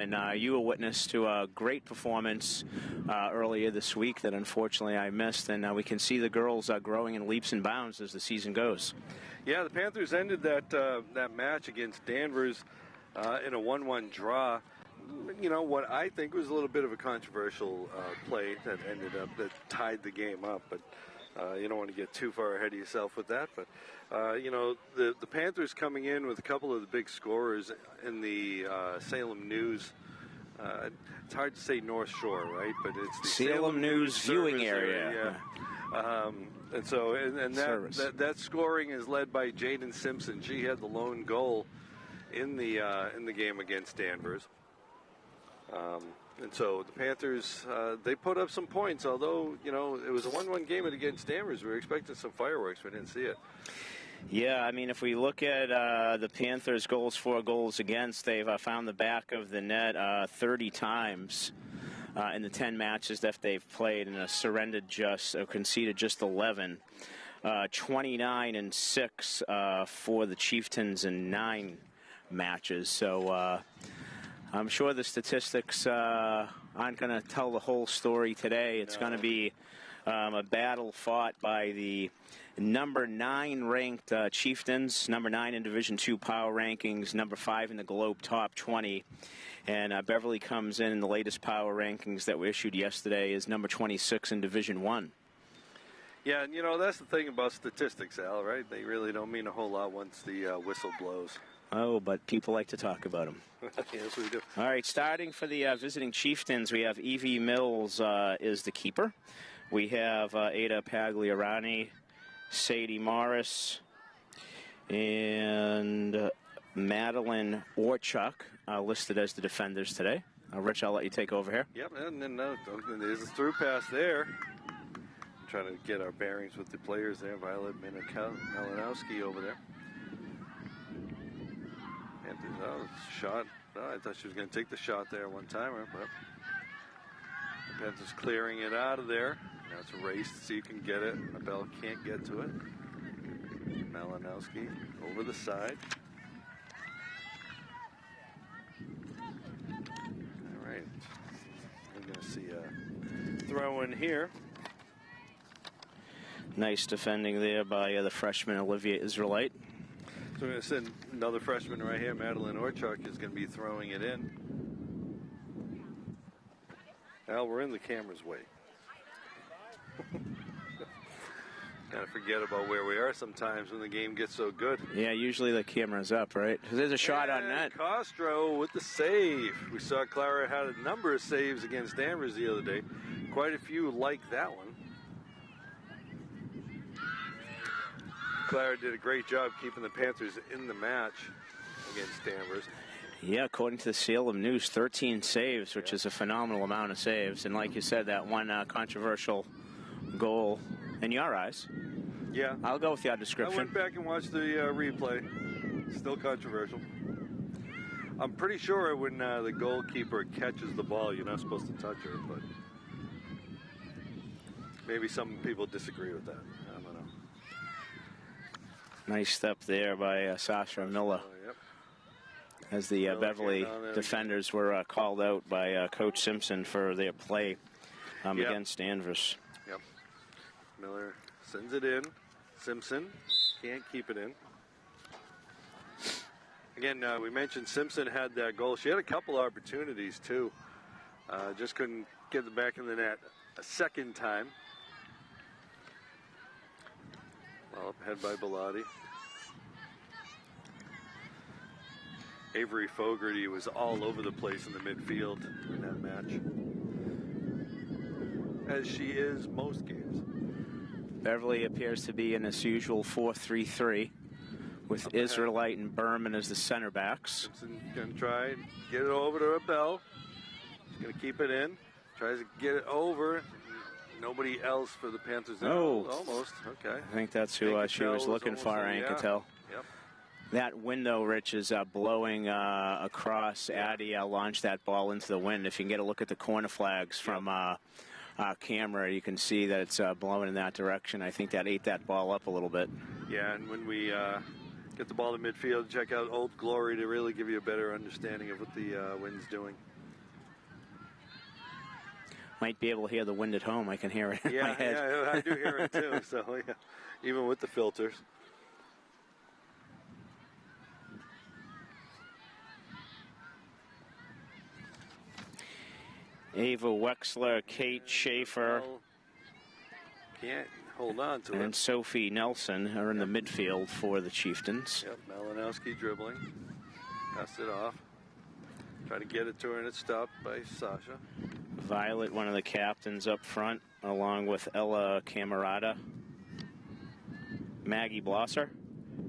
And you were witness to a great performance earlier this week that unfortunately I missed. And we can see the girls growing in leaps and bounds as the season goes. Yeah, the Panthers ended that match against Danvers in a 1-1 draw. You know, what I think was a little bit of a controversial play that tied the game up. But you don't want to get too far ahead of yourself with that. But, you know, the Panthers coming in with a couple of the big scorers in the Salem News. It's hard to say North Shore, right? But it's the Salem News viewing area. Yeah. And so, and that scoring is led by Jaden Simpson. She had the lone goal in the game against Danvers. And so the Panthers, they put up some points, although, you know, it was a 1-1 game against Danvers. We were expecting some fireworks. We didn't see it. Yeah, I mean, if we look at the Panthers' goals for, goals against, they've found the back of the net 30 times in the 10 matches that they've played, and conceded just 11. 29-6 for the Chieftains in 9 matches. So I'm sure the statistics aren't going to tell the whole story today. It's going to be a battle fought by the number 9 ranked Chieftains, number 9 in Division II power rankings, number 5 in the Globe Top 20. And Beverly comes in the latest power rankings that were issued yesterday is number 26 in Division I. Yeah, and you know, that's the thing about statistics, Al, right? They really don't mean a whole lot once the whistle blows. Oh, but people like to talk about them. Yes, we do. All right, starting for the visiting Chieftains, we have Evie Mills is the keeper. We have Ada Pagliarani, Sadie Morris, and Madeline Orchuk listed as the defenders today. Rich, I'll let you take over here. Yep, and then there's a through pass there. I'm trying to get our bearings with the players there. Violet Malinowski over there. Shot. Oh, I thought she was going to take the shot there one timer, but the Panthers clearing it out of there. Now it's a race to see who can get it. Abel can't get to it. Malinowski over the side. All right. We're going to see a throw in here. Nice defending there by the freshman Olivia Israelite. So we're going to send another freshman right here. Madeline Orchuk is going to be throwing it in. Al, we're in the camera's way. Kind of forget about where we are sometimes when the game gets so good. Yeah, usually the camera's up, right? There's a shot on net. Castro with the save. We saw Clara had a number of saves against Danvers the other day. Quite a few like that one. Clara did a great job keeping the Panthers in the match against Danvers. Yeah, according to the Salem News, 13 saves, which is a phenomenal amount of saves. And like you said, that one controversial goal in your eyes. Yeah. I'll go with your description. I went back and watched the replay. Still controversial. I'm pretty sure when the goalkeeper catches the ball, you're not supposed to touch her, but maybe some people disagree with that. I don't know. Nice step there by Sasha Miller. Yep. As the Beverly defenders were called out by Coach Simpson for their play against Danvers. Yep. Miller sends it in. Simpson can't keep it in. Again, we mentioned Simpson had that goal. She had a couple opportunities, too. Just couldn't get the back in the net a second time. Well, up ahead by Bellotti. Avery Fogarty was all over the place in the midfield in that match, as she is most games. Beverly appears to be in its usual 4-3-3 with Israelite and Berman as the center backs. Simpson going to try and get it over to Abel. She's going to keep it in. Tries to get it over. Nobody else for the Panthers. Oh, almost. Okay. I think that's who she was looking for, Anketel. Yep. That window, Rich, is blowing across. Addie launched that ball into the wind. If you can get a look at the corner flags from our camera, you can see that it's blowing in that direction. I think that ate that ball up a little bit. Yeah, and when we get the ball to midfield, check out Old Glory to really give you a better understanding of what the wind's doing. Might be able to hear the wind at home. I can hear it in my head. Yeah, I do hear it too. So, yeah, even with the filters. Ava Wexler, Kate Schaefer, can't hold on to it. and Sophie Nelson are in the midfield for the Chieftains. Yep, Malinowski dribbling. Passed it off. Try to get it to her, and it's stopped by Sasha. Violet, one of the captains up front, along with Ella Camerata, Maggie Blosser,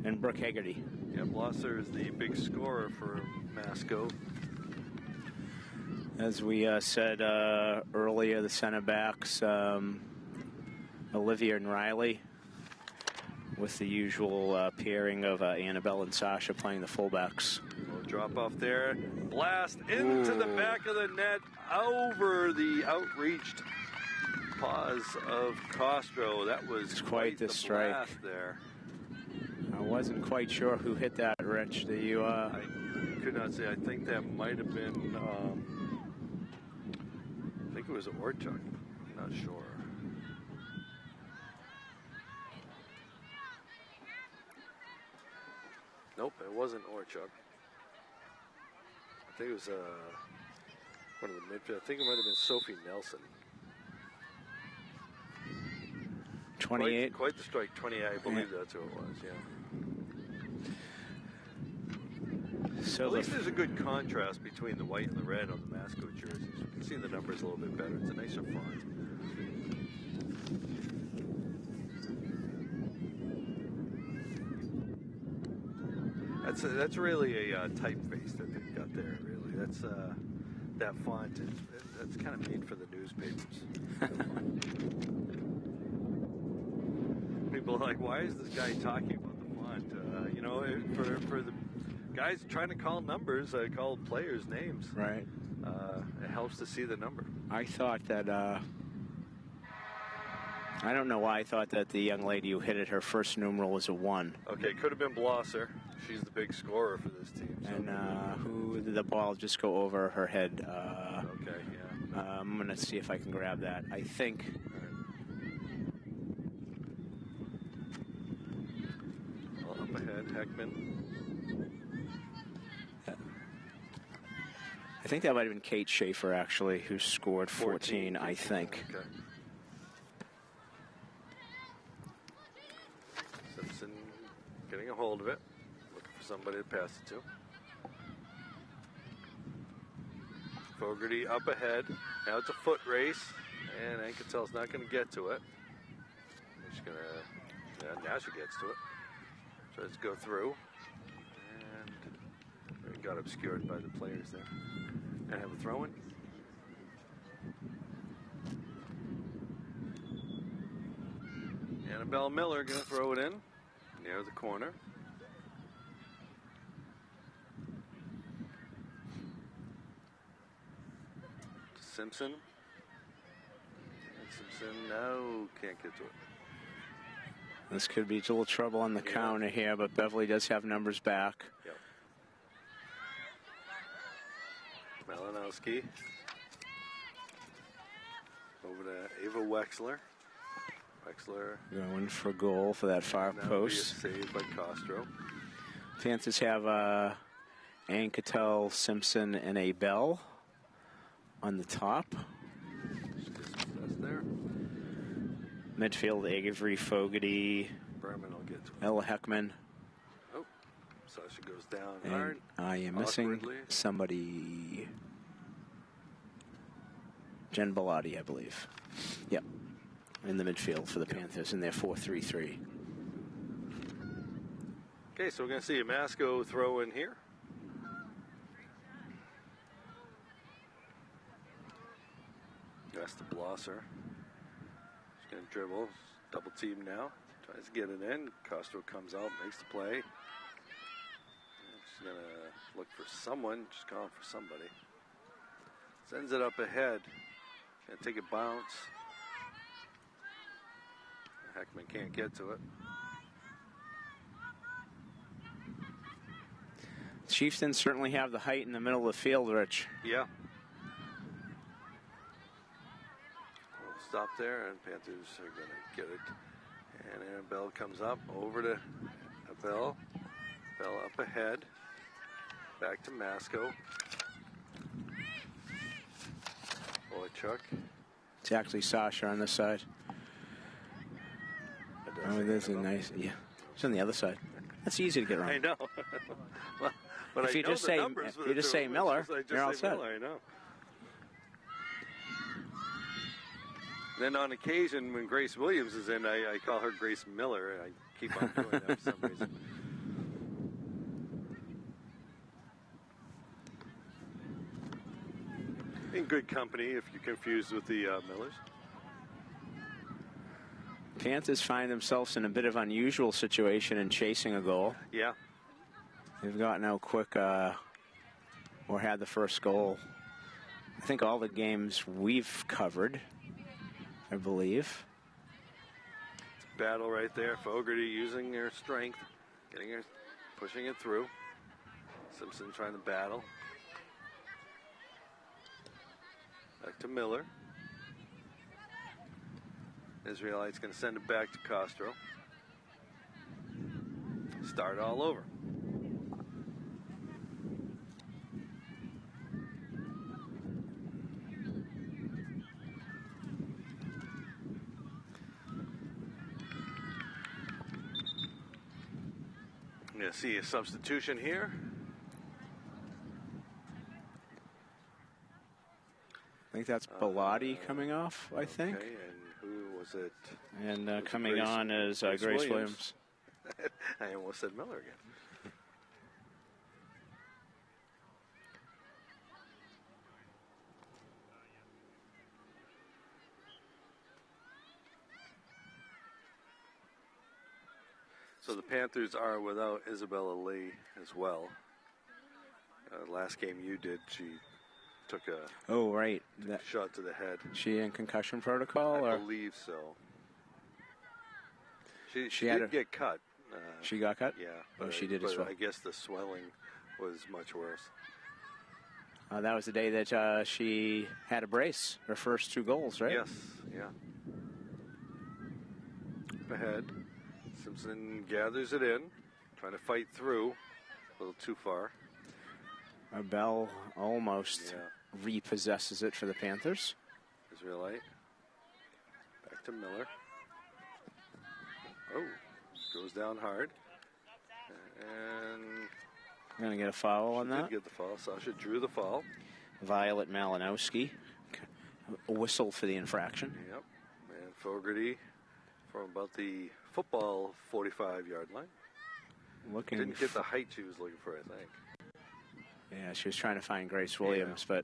and Brooke Haggerty. Yeah, Blosser is the big scorer for Masco. As we said earlier, the center backs, Olivia and Riley, with the usual pairing of Annabelle and Sasha playing the fullbacks. Little drop off there. Blast into the back of the net, over the outreached paws of Costro. That was quite the strike blast there. I wasn't quite sure who hit that, Rich. Do you? I could not say. I think that might have been. I think it was Orchuk. Not sure. Nope, it wasn't Orchuk. I think it was one of the midfield. I think it might have been Sophie Nelson. 28. Quite the strike. 28. I believe that's who it was. Yeah. So at least there's a good contrast between the white and the red on the Masco jerseys. You can see the numbers a little bit better. It's a nicer font. That's really a typeface that they've got there. Really, that's that font. That's kind of made for the newspapers. People are like, why is this guy talking about the font? You know, for the guys trying to call numbers, call players names. Right. It helps to see the number. I thought that, I don't know why I thought that the young lady who hit it, her first numeral was a 1. Okay, could have been Blosser. She's the big scorer for this team. So. And who did the ball just go over her head? Okay, yeah. I'm going to see if I can grab that. I think. Well, up ahead, Heckman. I think that might have been Kate Schaefer, actually, who scored 14, I think. Okay. Simpson getting a hold of it. Looking for somebody to pass it to. Fogarty up ahead. Now it's a foot race. And Ankatel's not going to get to it. She's going to... Yeah, now she gets to it. Tries to go through. And it got obscured by the players there. And have a throw in. Annabelle Miller going to throw it in near the corner. Simpson. And Simpson, no, can't get to it. This could be a little trouble on the counter here, but Beverly does have numbers back. Yep. Malinowski. Over to Ava Wexler. Wexler. Going for goal for that far post. Saved by Costro. Panthers have Ancatel, Simpson, and a Bell on the top. That's there. Midfield, Avery, Fogarty, Berman will get to it. Ella Heckman. Oh, Sasha goes down. And I am missing awkwardly. somebody. Jen Bellotti, I believe. Yep. In the midfield for the Panthers in their 4-3-3. Okay, so we're going to see a Masco throw in here. That's the Blosser. She's going to dribble. Double team now. Tries to get it in. Costro comes out, makes the play. And she's going to look for someone. She's calling for somebody. Sends it up ahead. Going to take a bounce. Heckman can't get to it. Chieftains certainly have the height in the middle of the field, Rich. Yeah. stop there, and Panthers are going to get it. And Annabelle comes up over to Bell. Bell up ahead. Back to Masco. Chuck. It's actually Sasha on this side. Oh, there's a nice, yeah. It's on the other side. That's easy to get around. I know. Well, but if you just say Miller, you're all set. Miller, I know. Then on occasion, when Grace Williams is in, I call her Grace Miller. I keep on doing that for some reason. In good company if you're confused with the Millers. Panthers find themselves in a bit of unusual situation in chasing a goal. Yeah. They've gotten out quick or had the first goal. I think all the games we've covered, I believe. Battle right there. Fogarty using their strength, pushing it through. Simpson trying to battle. Back to Miller. Israelite's going to send it back to Castro. Start all over. I'm going to see a substitution here. I think that's Bellotti coming off, I think. Okay, and who was it? And coming on is Grace Williams. I almost said Miller again. So the Panthers are without Isabella Lee as well. Last game you did, she took a shot to the head. She in concussion protocol? I believe so. She did get cut. She got cut? Yeah. But she did as well. I guess the swelling was much worse. That was the day that she had a brace, her first 2 goals, right? Yes, yeah. Up ahead. Simpson gathers it in, trying to fight through. A little too far. Bell almost repossesses it for the Panthers. Israelite. Back to Miller. Oh, goes down hard. And going to get a foul on that. Did get the foul. Sasha drew the foul. Violet Malinowski. A whistle for the infraction. Yep. And Fogarty from about the football 45-yard line. Didn't get the height she was looking for, I think. Yeah, she was trying to find Grace Williams, but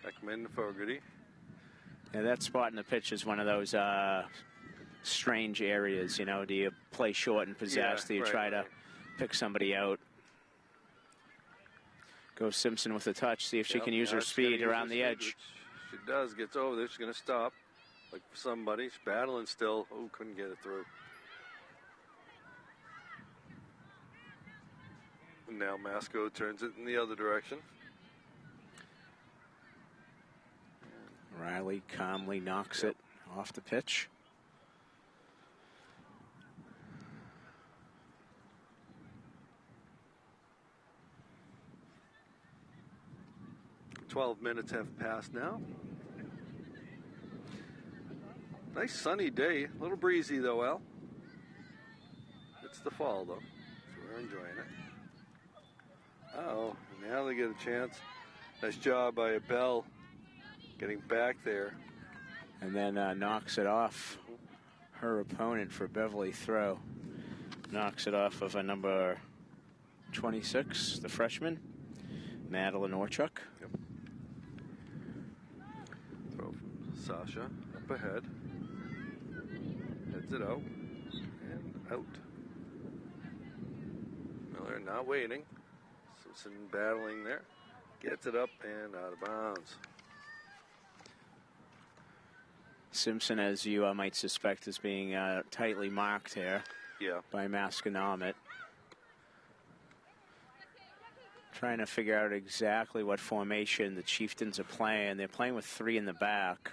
Beckman to Fogarty. Yeah, that spot in the pitch is one of those strange areas, you know. Do you play short and possess? Do you try to pick somebody out? Go Simpson with the touch, see if she can use her speed around the edge. She does, gets over there. She's going to stop. Like somebody. She's battling still. Oh, couldn't get it through. And now Masco turns it in the other direction. Riley calmly knocks it off the pitch. "12 minutes have passed now. Nice sunny day. A little breezy though, Al. It's the fall though, so we're enjoying it. Uh-oh, now they get a chance. Nice job by Bell getting back there. And then knocks it off her opponent for Beverly throw. Knocks it off of a number 26, the freshman, Madeline Orchuk. Yep. Throw from Sasha up ahead. Heads it out. And out. Miller not waiting. Simpson battling there. Gets it up and out of bounds. Simpson, as you might suspect, is being tightly marked here by Masconomet. Trying to figure out exactly what formation the Chieftains are playing. They're playing with 3 in the back.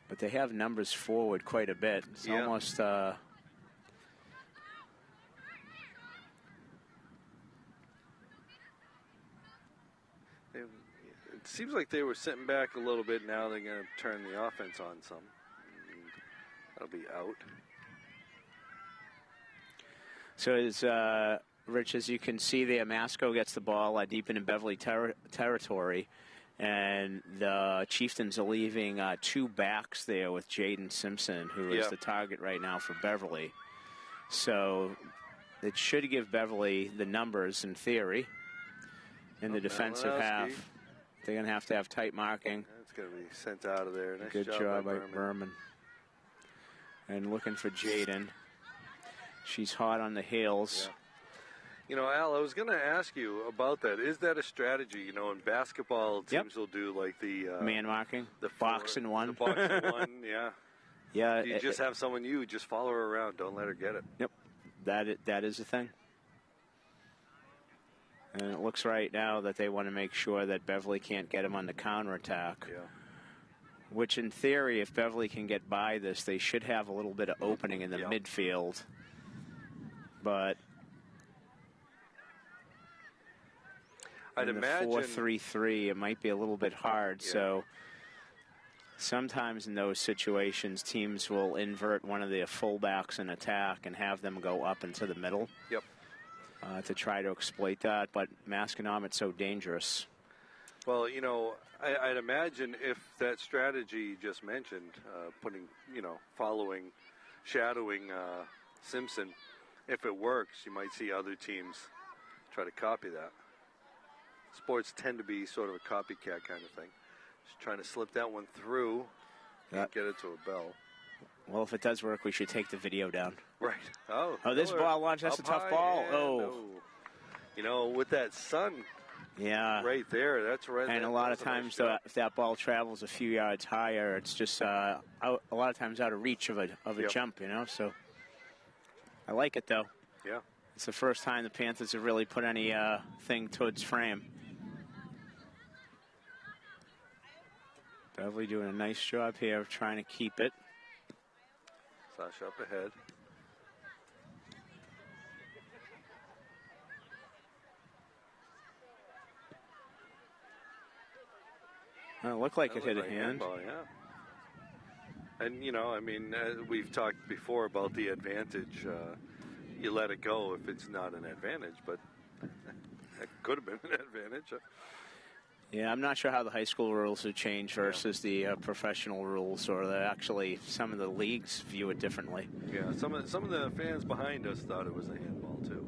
But they have numbers forward quite a bit. It's almost... It seems like they were sitting back a little bit. Now they're going to turn the offense on some. And that'll be out. So as Rich, as you can see there, Masco gets the ball deep into Beverly territory. And the Chieftains are leaving 2 backs there with Jaden Simpson, who is the target right now for Beverly. So it should give Beverly the numbers in theory. In the defensive half, they're going to have tight marking. It's going to be sent out of there. Nice Good job by Berman. And looking for Jaden. She's hot on the heels. Yeah. You know, Al, I was going to ask you about that. Is that a strategy? You know, in basketball, teams will do like the man marking, the box and one. The box and one, yeah. Yeah. You just have someone just follow her around. Don't let her get it. Yep. That is the thing. And it looks right now that they want to make sure that Beverly can't get him on the counterattack. Yeah. Which, in theory, if Beverly can get by this, they should have a little bit of opening in the midfield. But I'd imagine 4-3-3, it might be a little bit hard. Yeah. So sometimes in those situations, teams will invert one of their fullbacks in attack and have them go up into the middle. Yep. To try to exploit that, but Masconomet's so dangerous. Well, you know, I'd imagine if that strategy you just mentioned, putting, following, shadowing Simpson, if it works, you might see other teams try to copy that. Sports tend to be sort of a copycat kind of thing. Just trying to slip that one through and get it to a bell. Well, if it does work, we should take the video down. Right. Oh, this ball launch, that's a tough ball. No. You know, with that sun right there, that's right. And a lot of times, if that ball travels a few yards higher, it's just a lot of times out of reach of a jump, So I like it, though. Yeah. It's the first time the Panthers have really put any thing towards frame. Beverly doing a nice job here of trying to keep it. Sasha up ahead. It looked like it hit a hand. Handball, yeah. And, I mean, we've talked before about the advantage. You let it go if it's not an advantage, but it could have been an advantage. Yeah, I'm not sure how the high school rules have changed versus the professional rules, or actually some of the leagues view it differently. Yeah, some of the fans behind us thought it was a handball too.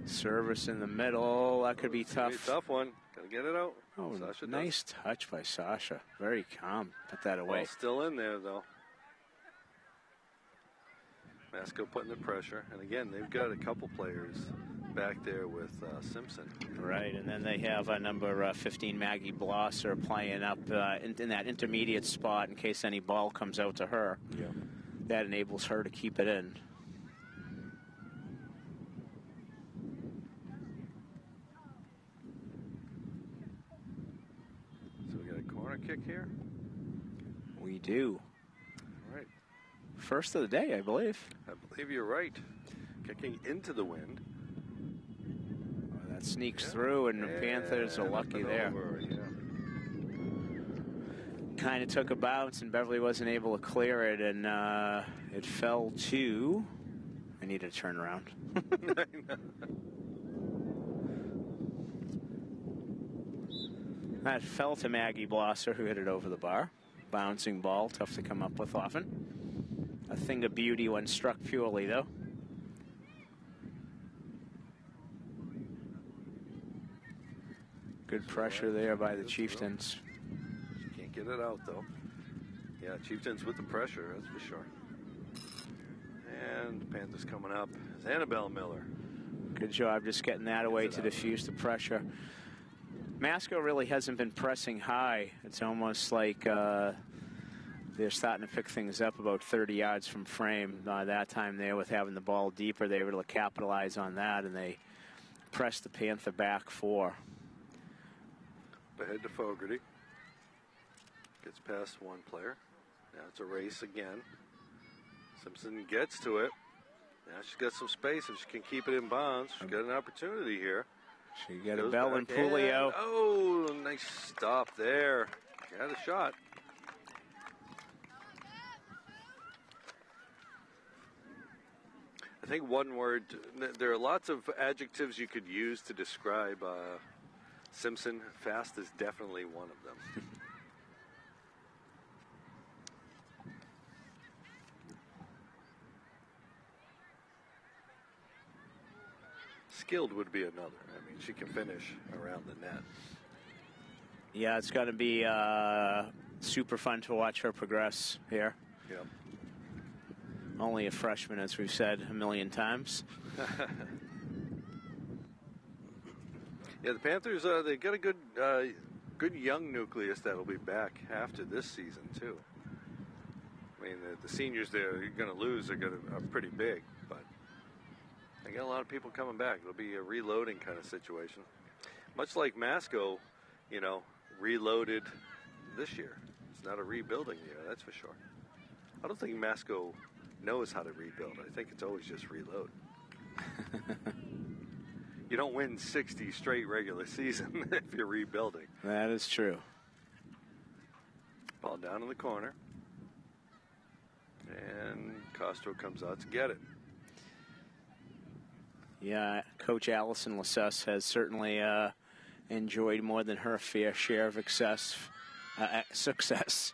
Service in the middle, that could be tough. Be a tough one. Gotta get it out. Oh, Sasha nice touch by Sasha. Very calm. Put that away. Well, still in there though. Masco putting the pressure, and again, they've got a couple players back there with Simpson. Right, and then they have number 15, Maggie Blosser, playing up in that intermediate spot in case any ball comes out to her. Yeah. That enables her to keep it in. So we got a corner kick here? We do. All right. First of the day, I believe. I believe you're right. Kicking into the wind. That sneaks through, and the Panthers are lucky there. Kind of took a bounce, and Beverly wasn't able to clear it, and it fell to... I need to turn around. That fell to Maggie Blosser, who hit it over the bar. Bouncing ball, tough to come up with often. A thing of beauty when struck purely, though. Good pressure there by the Chieftains. Can't get it out, though. Yeah, Chieftains with the pressure, that's for sure. And the Panthers coming up is Annabelle Miller. Good job just getting that away to diffuse the pressure. Masco really hasn't been pressing high. It's almost like they're starting to pick things up about 30 yards from frame. That time there with having the ball deeper, they were able to capitalize on that, and they pressed the Panther back 4. Ahead to Fogarty. Gets past one player. Now it's a race again. Simpson gets to it. Now she's got some space. If she can keep it in bounds, she's got an opportunity here. She got a bell and Pulio. Oh, nice stop there. Got a shot. I think one word, there are lots of adjectives you could use to describe Simpson. Fast is definitely one of them. Skilled would be another. I mean, she can finish around the net. Yeah, it's going to be super fun to watch her progress here. Yep. Only a freshman, as we've said a million times. Yeah, the Panthers, they got a good young nucleus that'll be back after this season, too. I mean, the seniors they're going to lose are pretty big, but they got a lot of people coming back. It'll be a reloading kind of situation. Much like Masco, you know, reloaded this year. It's not a rebuilding year, that's for sure. I don't think Masco knows how to rebuild. I think it's always just reload. You don't win 60 straight regular season if you're rebuilding. That is true. Ball down in the corner. And Castro comes out to get it. Yeah, Coach Allison Lassess has certainly enjoyed more than her fair share of success.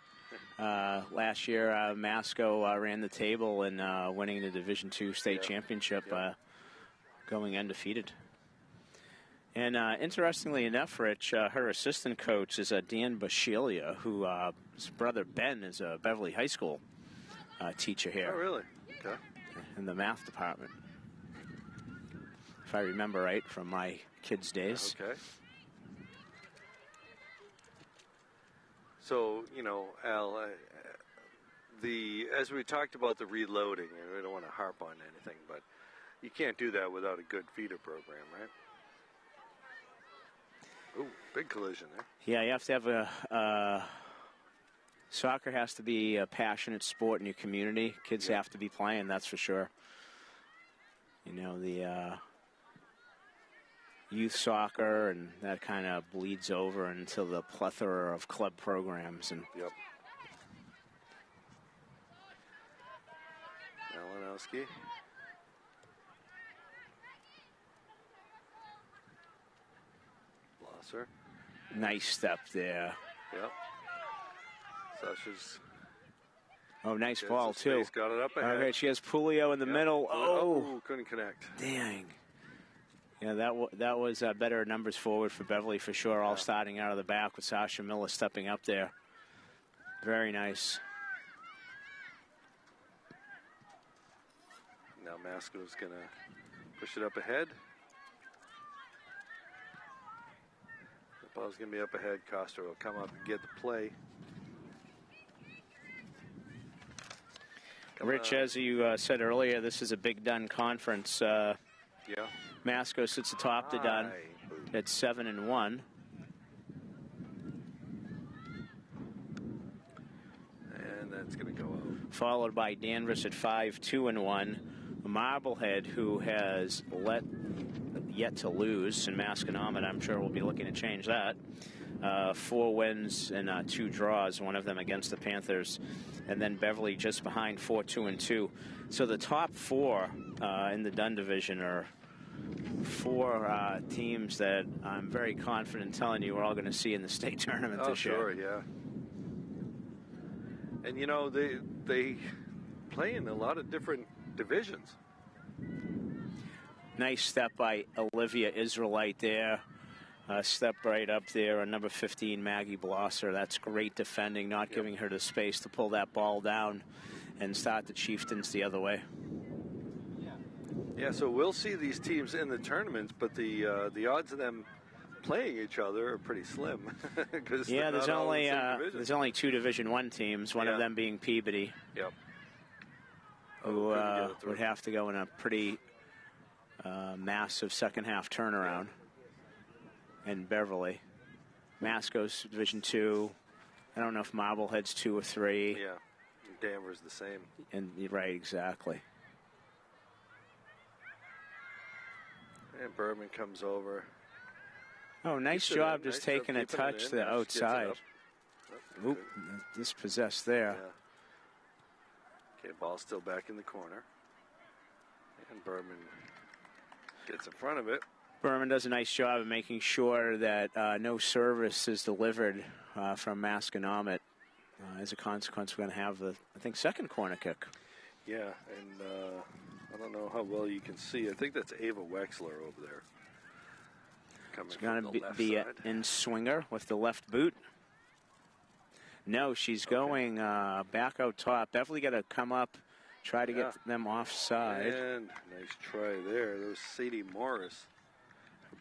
Last year, Masco ran the table in winning the Division II state championship, going undefeated. And interestingly enough, Rich, her assistant coach is Dan Bashelia, who his brother Ben is a Beverly High School teacher here. Oh, really? Okay. In the math department, if I remember right from my kids' days. Okay. So, you know, Al, as we talked about the reloading, and we don't want to harp on anything, but you can't do that without a good feeder program, right? Ooh, big collision there. Yeah, you have to have soccer has to be a passionate sport in your community. Kids have to be playing, that's for sure. You know, the youth soccer, and that kind of bleeds over into the plethora of club programs. And yep. Malinowski. Blosser. Nice step there. Yep. Sasha's. Oh, nice ball, too. Got it up ahead. Okay, she has Pulio in the middle. Oh, couldn't connect. Dang. Yeah, that was better numbers forward for Beverly for sure, all starting out of the back with Sasha Miller stepping up there. Very nice. Now Masco's going to push it up ahead. The ball's going to be up ahead. Castro will come up and get the play. Rich, as you said earlier, this is a Big Dun conference. Masco sits atop the Dun at 7-1. And that's going to go out. Followed by Danvers at 5-2-1. Marblehead, who has yet to lose, and Masconomet, I'm sure, will be looking to change that. 4 wins and 2 draws, one of them against the Panthers. And then Beverly just behind 4-2-2. So the top 4 in the Dun division are 4 teams that I'm very confident telling you we're all going to see in the state tournament this year. Oh, sure, yeah. And, you know, they play in a lot of different divisions. Nice step by Olivia Israelite there. Step right up there on number 15, Maggie Blosser. That's great defending, not giving her the space to pull that ball down and start the Chieftains the other way. Yeah, so we'll see these teams in the tournaments, but the odds of them playing each other are pretty slim. Yeah, there's only 2 Division I teams, one of them being Peabody. Yep. Who would have to go in a pretty massive second half turnaround. And Beverly. Masco's Division II. I don't know if Marblehead's 2 or 3. Yeah. Danvers the same. And right, exactly. And Berman comes over. Oh, nice job just taking a touch to the outside. Oop, dispossessed there. Yeah. Okay, ball still back in the corner. And Berman gets in front of it. Berman does a nice job of making sure that no service is delivered from Masconomet. As a consequence, we're going to have the, I think, second corner kick. Yeah, and I don't know how well you can see. I think that's Ava Wexler over there. It's going to be an in-swinger with the left boot. No, she's going back out top. Beverly got to come up, try to get them offside. And nice try there. There was Sadie Morris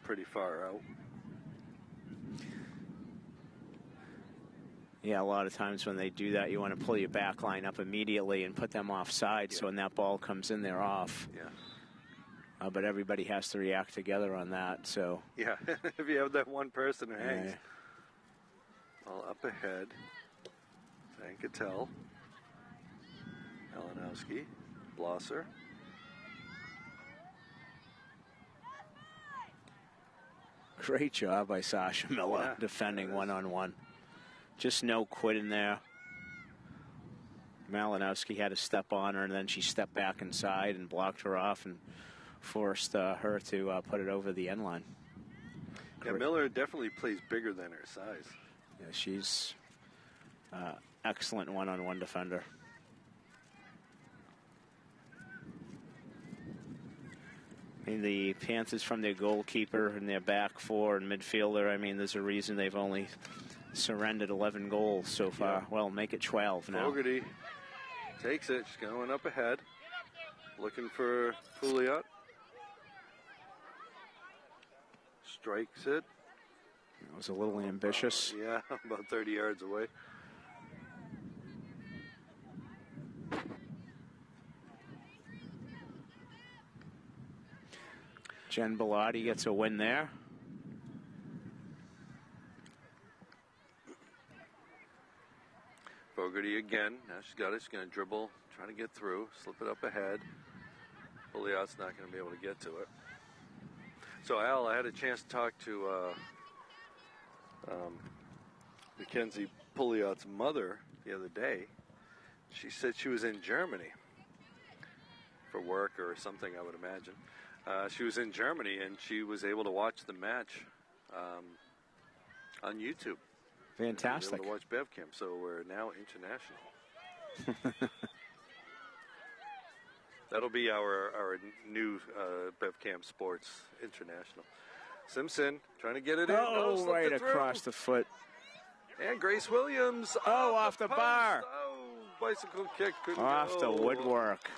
pretty far out. Yeah, a lot of times when they do that, you want to pull your back line up immediately and put them offside, so when that ball comes in, they're off. Yeah. But everybody has to react together on that, so. Yeah, if you have that one person who hangs. All up ahead. Van Cattell. Malinowski. Blosser. Great job by Sasha Miller defending one-on-one. Just no quit in there. Malinowski had to step on her, and then she stepped back inside and blocked her off and forced her to put it over the end line. Yeah, Miller definitely plays bigger than her size. Yeah, she's excellent one-on-one defender. I mean, the Panthers, from their goalkeeper and their back four and midfielder, I mean, there's a reason they've only surrendered 11 goals so far. Yeah. Well, make it 12 now. Fogarty takes it. She's going up ahead. Looking for Pouliot. Strikes it. It was a little ambitious. Yeah, about 30 yards away. Jen Bellotti gets a win there. Fogarty again. Now she's got it. She's going to dribble, trying to get through, slip it up ahead. Pouliot's not going to be able to get to it. So, Al, I had a chance to talk to Mackenzie Pouliot's mother the other day. She said she was in Germany for work or something, I would imagine. She was in Germany, and she was able to watch the match on YouTube. Fantastic. Able to watch BevCam, so we're now international. That'll be our new BevCam Sports International. Simpson trying to get it in. Oh, right across the foot. And Grace Williams. Oh, off the bar. Oh, bicycle kick. Off the woodwork.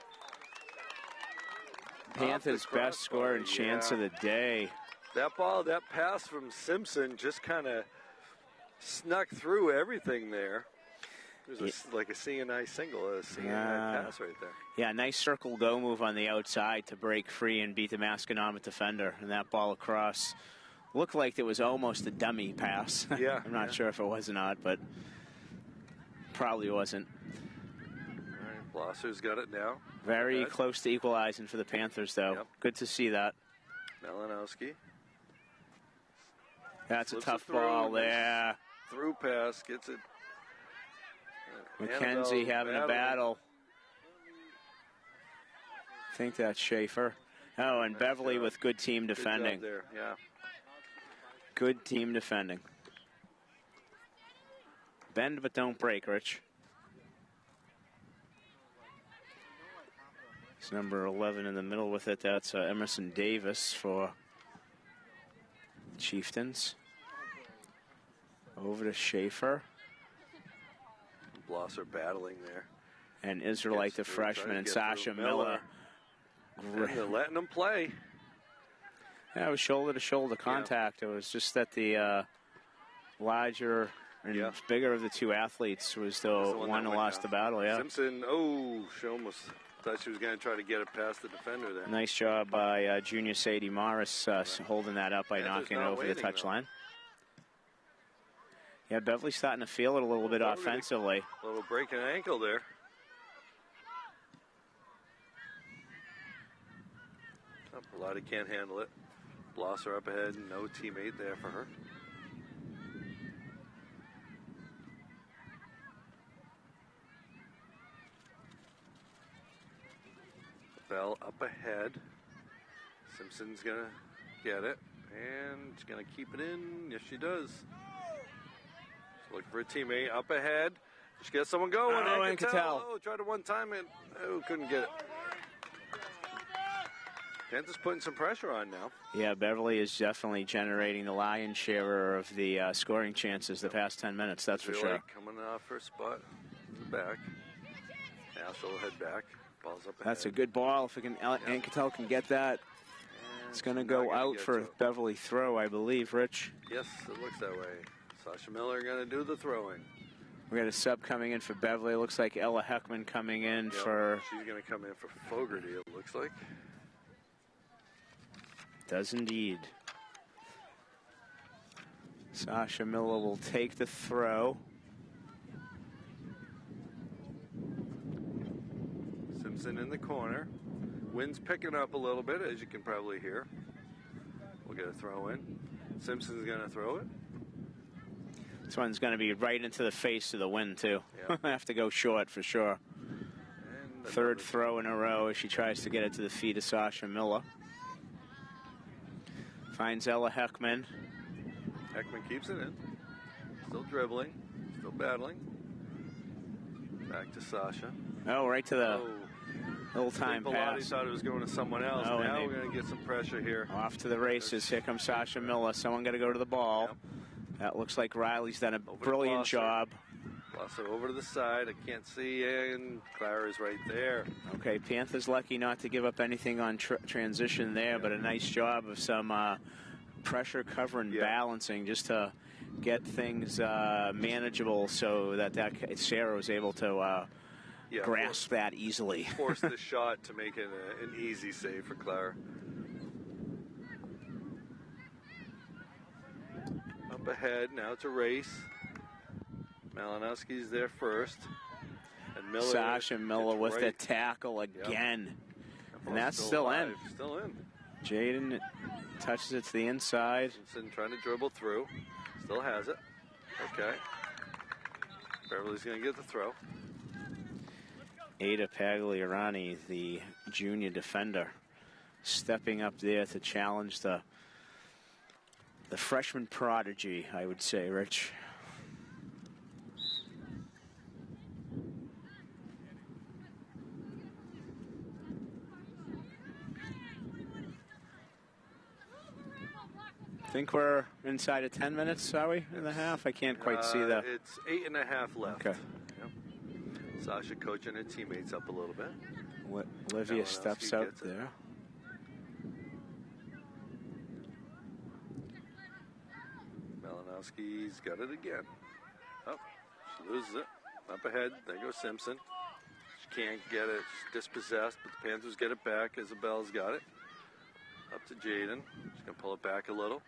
Panthers' best score and chance of the day. That ball, that pass from Simpson just kind of snuck through everything there. There's like a CNI single, a CNI pass right there. Yeah, nice circle go move on the outside to break free and beat the Masconomet defender. And that ball across looked like it was almost a dummy pass. Yeah. I'm not sure if it was or not, but probably wasn't. All right, Blosser's got it now. Very close to equalizing for the Panthers, though. Yep. Good to see that. Malinowski. That's a tough ball there. Through pass, gets it. McKenzie having a battle. I think that's Schaefer. Oh, and Beverly with good team defending. Good job there, yeah. Good team defending. Bend but don't break, Rich. It's number 11 in the middle with it. That's Emerson Davis for Chieftains. Over to Schaefer. Blosser battling there. And Israelite, the freshman, and Sasha Miller. And they're letting them play. Yeah, it was shoulder-to-shoulder contact. It was just that the larger and bigger of the two athletes was the one who lost the battle. Yeah. Simpson, she almost thought she was going to try to get it past the defender there. Nice job by junior Sadie Morris holding that up by knocking it over the touchline. Yeah, Beverly's starting to feel it a little bit offensively. A little breaking ankle there. Lottie can't handle it. Blosser up ahead, no teammate there for her. Bell up ahead. Simpson's gonna get it, and she's gonna keep it in. Yes, she does. She's looking for a teammate up ahead. She gets someone going. Ancatel. Tried it one time and couldn't get it. Panthers putting some pressure on now. Yeah, Beverly is definitely generating the lion's share of the scoring chances the past 10 minutes, that's for sure. Coming off her spot in the back. Now she'll head back. Ball's up ahead. That's a good ball. If Ancatel can get that, it's going to go out for a Beverly throw, I believe, Rich. Yes, it looks that way. Sasha Miller going to do the throwing. We got a sub coming in for Beverly. It looks like Ella Heckman coming in for... She's going to come in for Fogarty, it looks like. Does indeed. Sasha Miller will take the throw. Simpson in the corner. Wind's picking up a little bit, as you can probably hear. We'll get a throw in. Simpson's going to throw it. This one's going to be right into the face of the wind, too. Yeah. Have to go short for sure. And third throw in a row as she tries to get it to the feet of Sasha Miller. Finds Ella Heckman. Heckman keeps it in. Still dribbling. Still battling. Back to Sasha. Oh, right to the little time pass. Thought it was going to someone else. Now we're going to get some pressure here. Off to the races. Here comes Sasha Miller. Someone got to go to the ball. Yep. That looks like Riley's done a brilliant job. Blosser over to the side. I can't see, and Clara's right there. Okay, Panthers lucky not to give up anything on transition there, but a nice job of some pressure cover and balancing just to get things manageable so that Sarah was able to grasp that easily. Force the shot to make it an easy save for Clara. Up ahead, now it's a race. Malinowski's there first. And Miller. Sasha Miller with the tackle again. Yep. And that's still in. Still in. Jaden touches it to the inside. Simpson trying to dribble through. Still has it. Okay. Beverly's going to get the throw. Ada Pagliarani, the junior defender, stepping up there to challenge the freshman prodigy, I would say, Rich. I think we're inside of 10 minutes, are we, in the half? I can't quite see that. It's 8.5 left. Okay. Yep. Sasha coaching her teammates up a little bit. Olivia steps out there. Malinowski's got it again. Oh, she loses it. Up ahead. There goes Simpson. She can't get it. She's dispossessed, but the Panthers get it back. Isabel's got it. Up to Jaden. She's going to pull it back a little.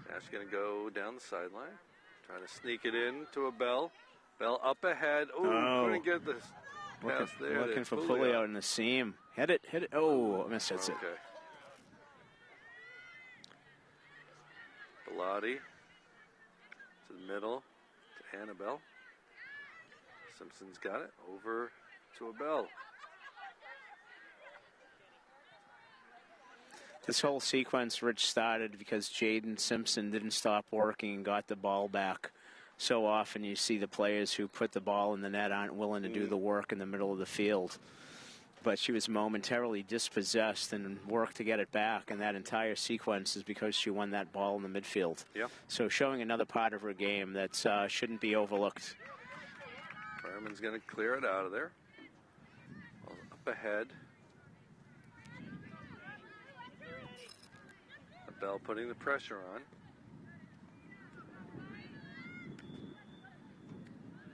Now she's going to go down the sideline. Trying to sneak it in to a Bell. Bell up ahead. Ooh, couldn't get this pass there. Looking for Pulley out in the seam. Hit it. Oh, misses it. Okay. Bellotti to the middle to Annabelle. Simpson's got it. Over to a Bell. This whole sequence, Rich, started because Jaden Simpson didn't stop working and got the ball back. So often you see the players who put the ball in the net aren't willing to do the work in the middle of the field. But she was momentarily dispossessed and worked to get it back, and that entire sequence is because she won that ball in the midfield. Yep. So showing another part of her game that shouldn't be overlooked. Fireman's going to clear it out of there. Up ahead. Bell putting the pressure on.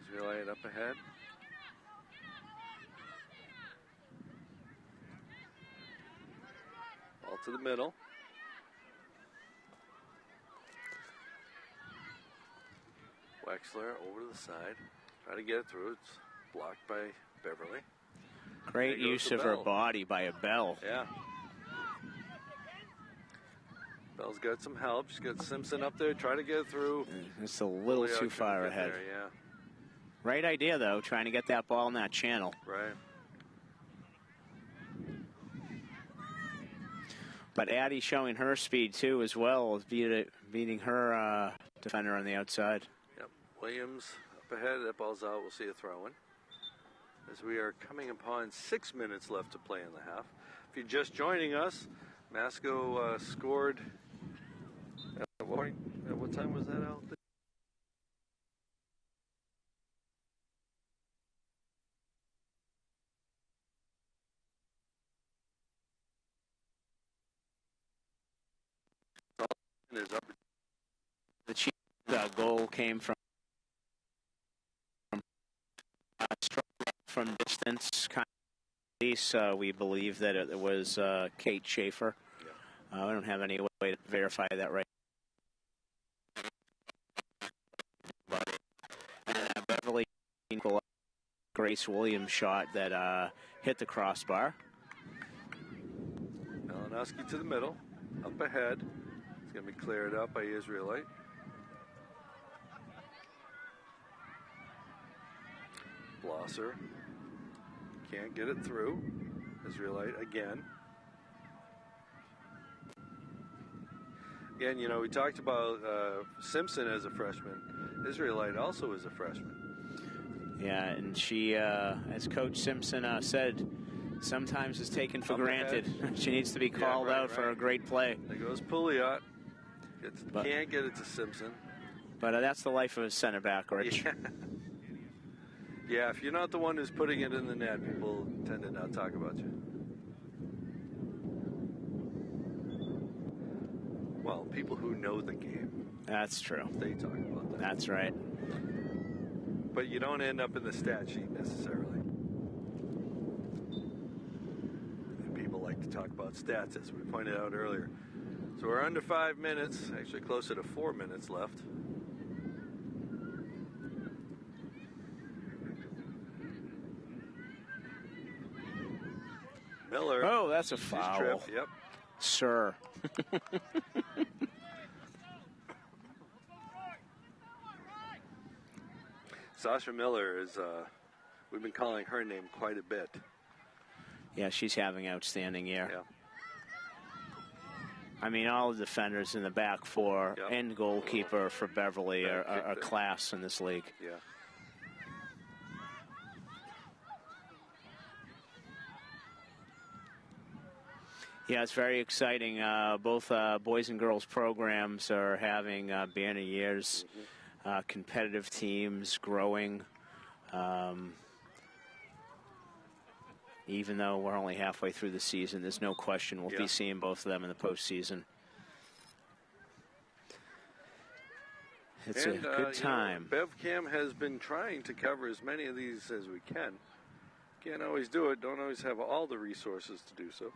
Israelite up ahead. Ball to the middle. Wexler over to the side. Try to get it through. It's blocked by Beverly. Great use of her body by a Bell. Yeah. Bell's got some help. She's got Simpson up there. Try to get it through. It's a little too far ahead. There, yeah. Right idea, though, trying to get that ball in that channel. Right. But Addie showing her speed, too, as well, beating her defender on the outside. Yep. Williams up ahead. That ball's out. We'll see a throw-in. As we are coming upon 6 minutes left to play in the half. If you're just joining us, Masco scored. What time was that out? The Chiefs' goal came from distance. We believe that it was Kate Schaefer. Yeah. We don't have any way to verify that right. But Beverly, Grace Williams shot that hit the crossbar. Malinowski to the middle, up ahead. It's going to be cleared up by Israelite. Blosser can't get it through. Israelite again. Again, you know, we talked about Simpson as a freshman. Israelite also is a freshman. Yeah, and she, as Coach Simpson said, sometimes is taken for granted. She needs to be called out for a great play. There goes Pouliot. Can't get it to Simpson. But that's the life of a center back, Rich. Yeah. Yeah, if you're not the one who's putting it in the net, people tend to not talk about you. Well, people who know the game. That's true. They talk about that. That's right. But you don't end up in the stat sheet necessarily. And people like to talk about stats, as we pointed out earlier. So we're under 5 minutes, actually closer to 4 minutes left. Miller. Oh, that's a foul. Tripped. Yep. Sir. Sasha Miller is, we've been calling her name quite a bit. Yeah, she's having an outstanding year. Yeah. I mean, all the defenders in the back four and goalkeeper for Beverly are class in this league. Yeah. Yeah, it's very exciting. Both boys and girls programs are having banner years. Competitive teams growing. Even though we're only halfway through the season, there's no question we'll be seeing both of them in the postseason. It's a good time. You know, BevCam has been trying to cover as many of these as we can. Can't always do it. Don't always have all the resources to do so.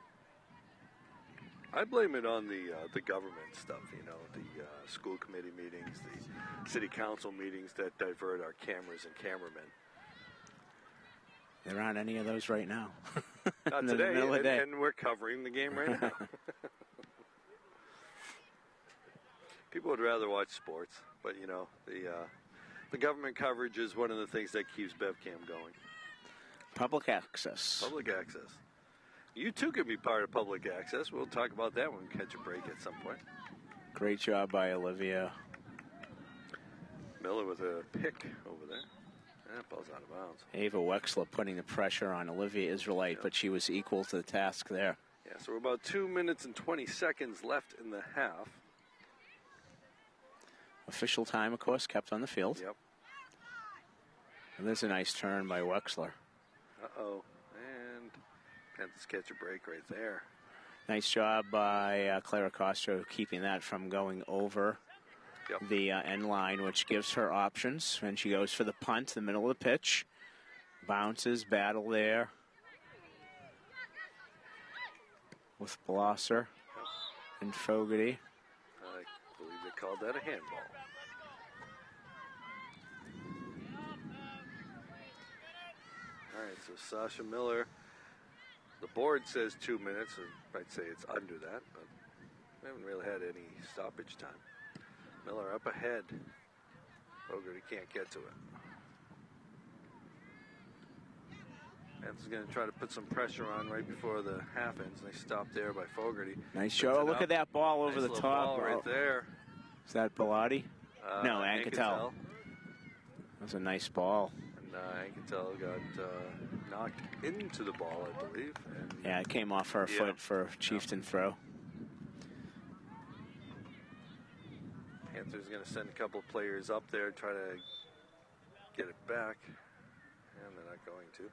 I blame it on the government stuff, you know, the school committee meetings, the city council meetings that divert our cameras and cameramen. There aren't any of those right now. Not today, and we're covering the game right now. People would rather watch sports, but, you know, the government coverage is one of the things that keeps BevCam going. Public access. Public access. You too could be part of public access. We'll talk about that when we catch a break at some point. Great job by Olivia. Miller with a pick over there. That ball's out of bounds. Ava Wexler putting the pressure on Olivia Israelite, but she was equal to the task there. Yeah, so we're about 2 minutes and 20 seconds left in the half. Official time, of course, kept on the field. Yep. And there's a nice turn by Wexler. Uh-oh. And Panthers catch a break right there. Nice job by Clara Castro keeping that from going over the end line, which gives her options. And she goes for the punt, the middle of the pitch. Bounces, battle there with Blosser and Fogarty. I believe they called that a handball. All right, so Sasha Miller, the board says 2 minutes, and I'd say it's under that, but we haven't really had any stoppage time. Miller up ahead. Fogarty can't get to it. Panthers going to try to put some pressure on right before the half ends, and they stop there by Fogarty. Nice show. Look at that ball over the top. Ball right there. Is that Bilotti? No, Anquetel. That was a nice ball. And Anquetel got knocked into the ball, I believe. And yeah, it came off her foot for a Chieftain throw. Panthers going to send a couple of players up there, try to get it back, and they're not going to.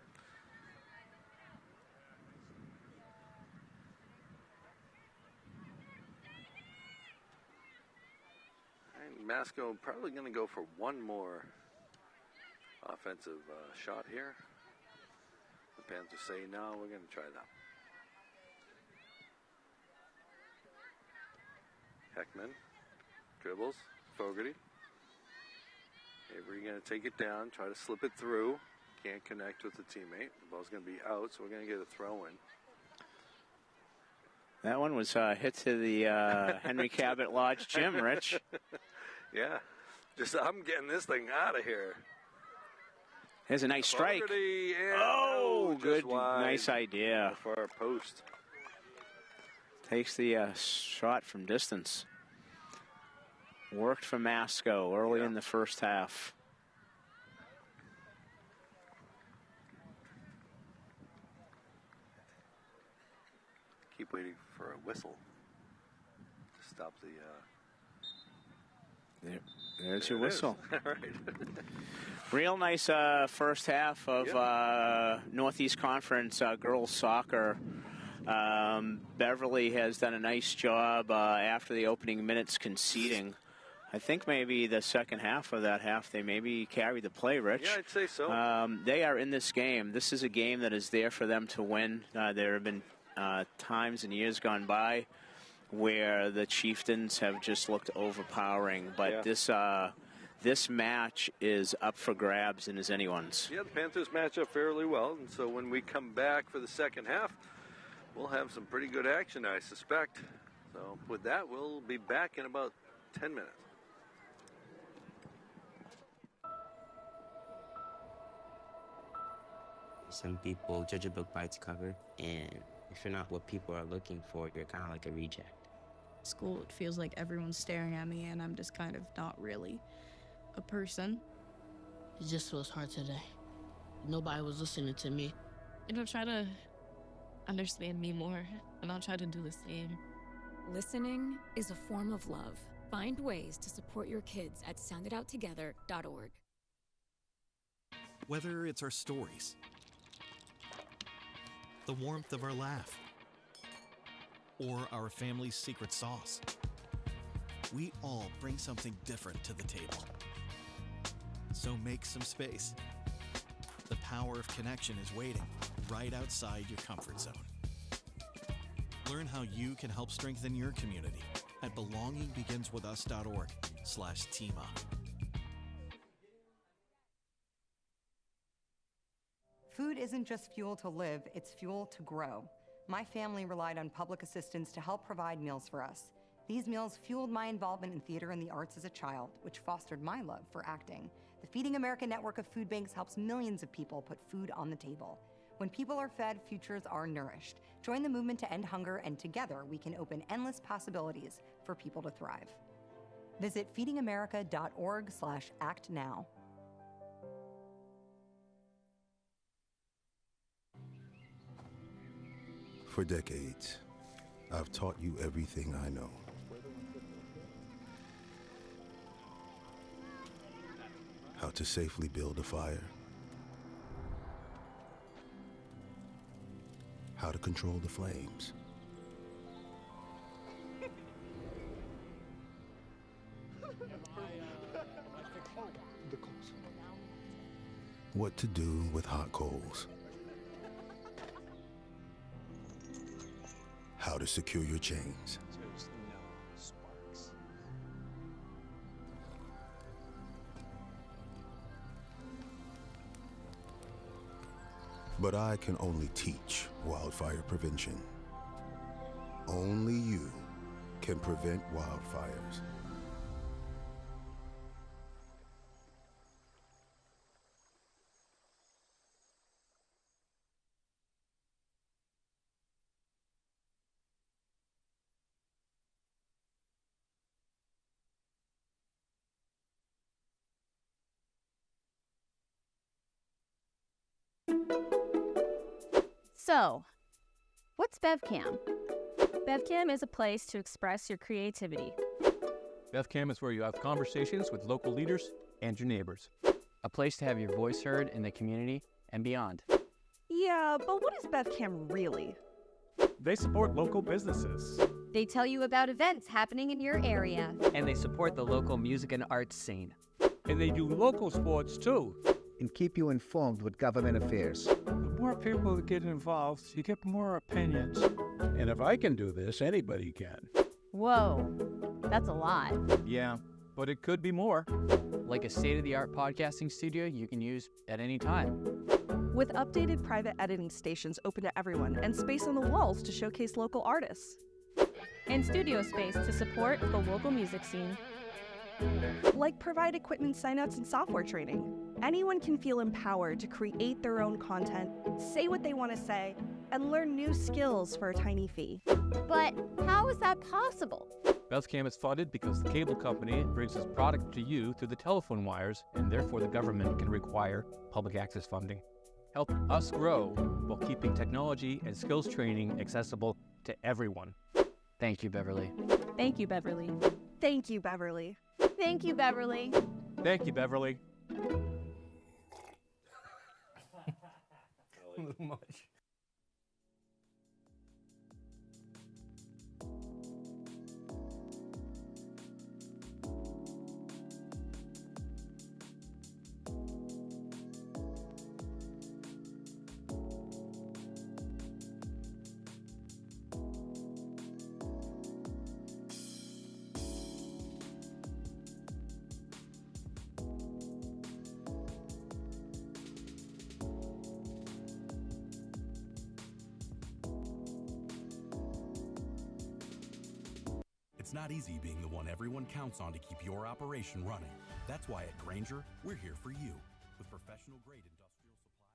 And Masco probably going to go for one more offensive shot here. The Panthers say, no, we're going to try that. Heckman dribbles, Fogarty. Avery going to take it down, try to slip it through. Can't connect with the teammate. The ball's going to be out, so we're going to get a throw in. That one was hit to the Henry Cabot Lodge gym, Rich. Yeah. I'm getting this thing out of here. Here's a nice strike. Oh, good. Nice idea. For our post. Takes the shot from distance. Worked for Masco early in the first half. Keep waiting for a whistle to stop the... There's your whistle. All right. Real nice first half of Northeast Conference girls soccer. Beverly has done a nice job after the opening minutes conceding. I think maybe the second half of that half, they maybe carried the play, Rich. Yeah, I'd say so. They are in this game. This is a game that is there for them to win. There have been times and years gone by where the Chieftains have just looked overpowering. But this match is up for grabs and is anyone's. Yeah, the Panthers match up fairly well. And so when we come back for the second half, we'll have some pretty good action, I suspect. So with that, we'll be back in about 10 minutes. Some people judge a book by its cover, and if you're not what people are looking for, you're kind of like a reject. School, it feels like everyone's staring at me, and I'm just kind of not really a person. It just feels hard today. Nobody was listening to me. Try to understand me more, and I'll try to do the same. Listening is a form of love. Find ways to support your kids at sounditouttogether.org. Whether it's our stories, the warmth of our laugh, or our family's secret sauce, we all bring something different to the table. So make some space. The power of connection is waiting right outside your comfort zone. Learn how you can help strengthen your community at belongingbeginswithus.org/teamup. Food isn't just fuel to live, it's fuel to grow. My family relied on public assistance to help provide meals for us. These meals fueled my involvement in theater and the arts as a child, which fostered my love for acting. The Feeding America network of food banks helps millions of people put food on the table. When people are fed, futures are nourished. Join the movement to end hunger, and together we can open endless possibilities for people to thrive. Visit feedingamerica.org/actnow. For decades, I've taught you everything I know. How to safely build a fire. How to control the flames. what to do with hot coals, how to secure your chains, There's no sparks. but I can only teach wildfire prevention. Only you can prevent wildfires. So, what's BevCam? BevCam is a place to express your creativity. BevCam is where you have conversations with local leaders and your neighbors. A place to have your voice heard in the community and beyond. Yeah, but what is BevCam really? They support local businesses. They tell you about events happening in your area. And they support the local music and arts scene. And they do local sports too. And keep you informed with government affairs. The more people that get involved, you get more opinions. And if I can do this, anybody can. Whoa, that's a lot. Yeah, but it could be more. Like a state-of-the-art podcasting studio you can use at any time. With updated private editing stations open to everyone and space on the walls to showcase local artists. And studio space to support the local music scene. Like provide equipment signouts and software training. Anyone can feel empowered to create their own content, say what they want to say, and learn new skills for a tiny fee. But how is that possible? BevCam is funded because the cable company brings its product to you through the telephone wires, and therefore the government can require public access funding. Help us grow while keeping technology and skills training accessible to everyone. Thank you, Beverly. Thank you, Beverly. Thank you, Beverly. Thank you, Beverly. Thank you, Beverly. A little much. It's not easy being the one everyone counts on to keep your operation running. That's why at Grainger, we're here for you with professional grade industrial supplies.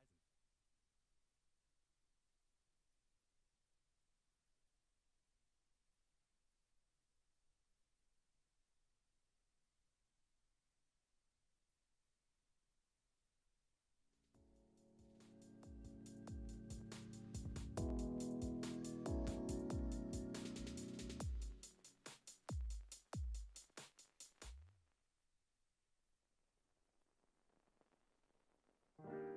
And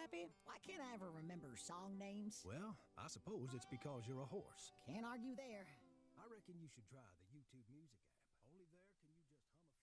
happy? Why can't I ever remember song names? Well, I suppose it's because you're a horse. Can't argue there. I reckon you should try the YouTube Music app. Only there can you just hum a few notes.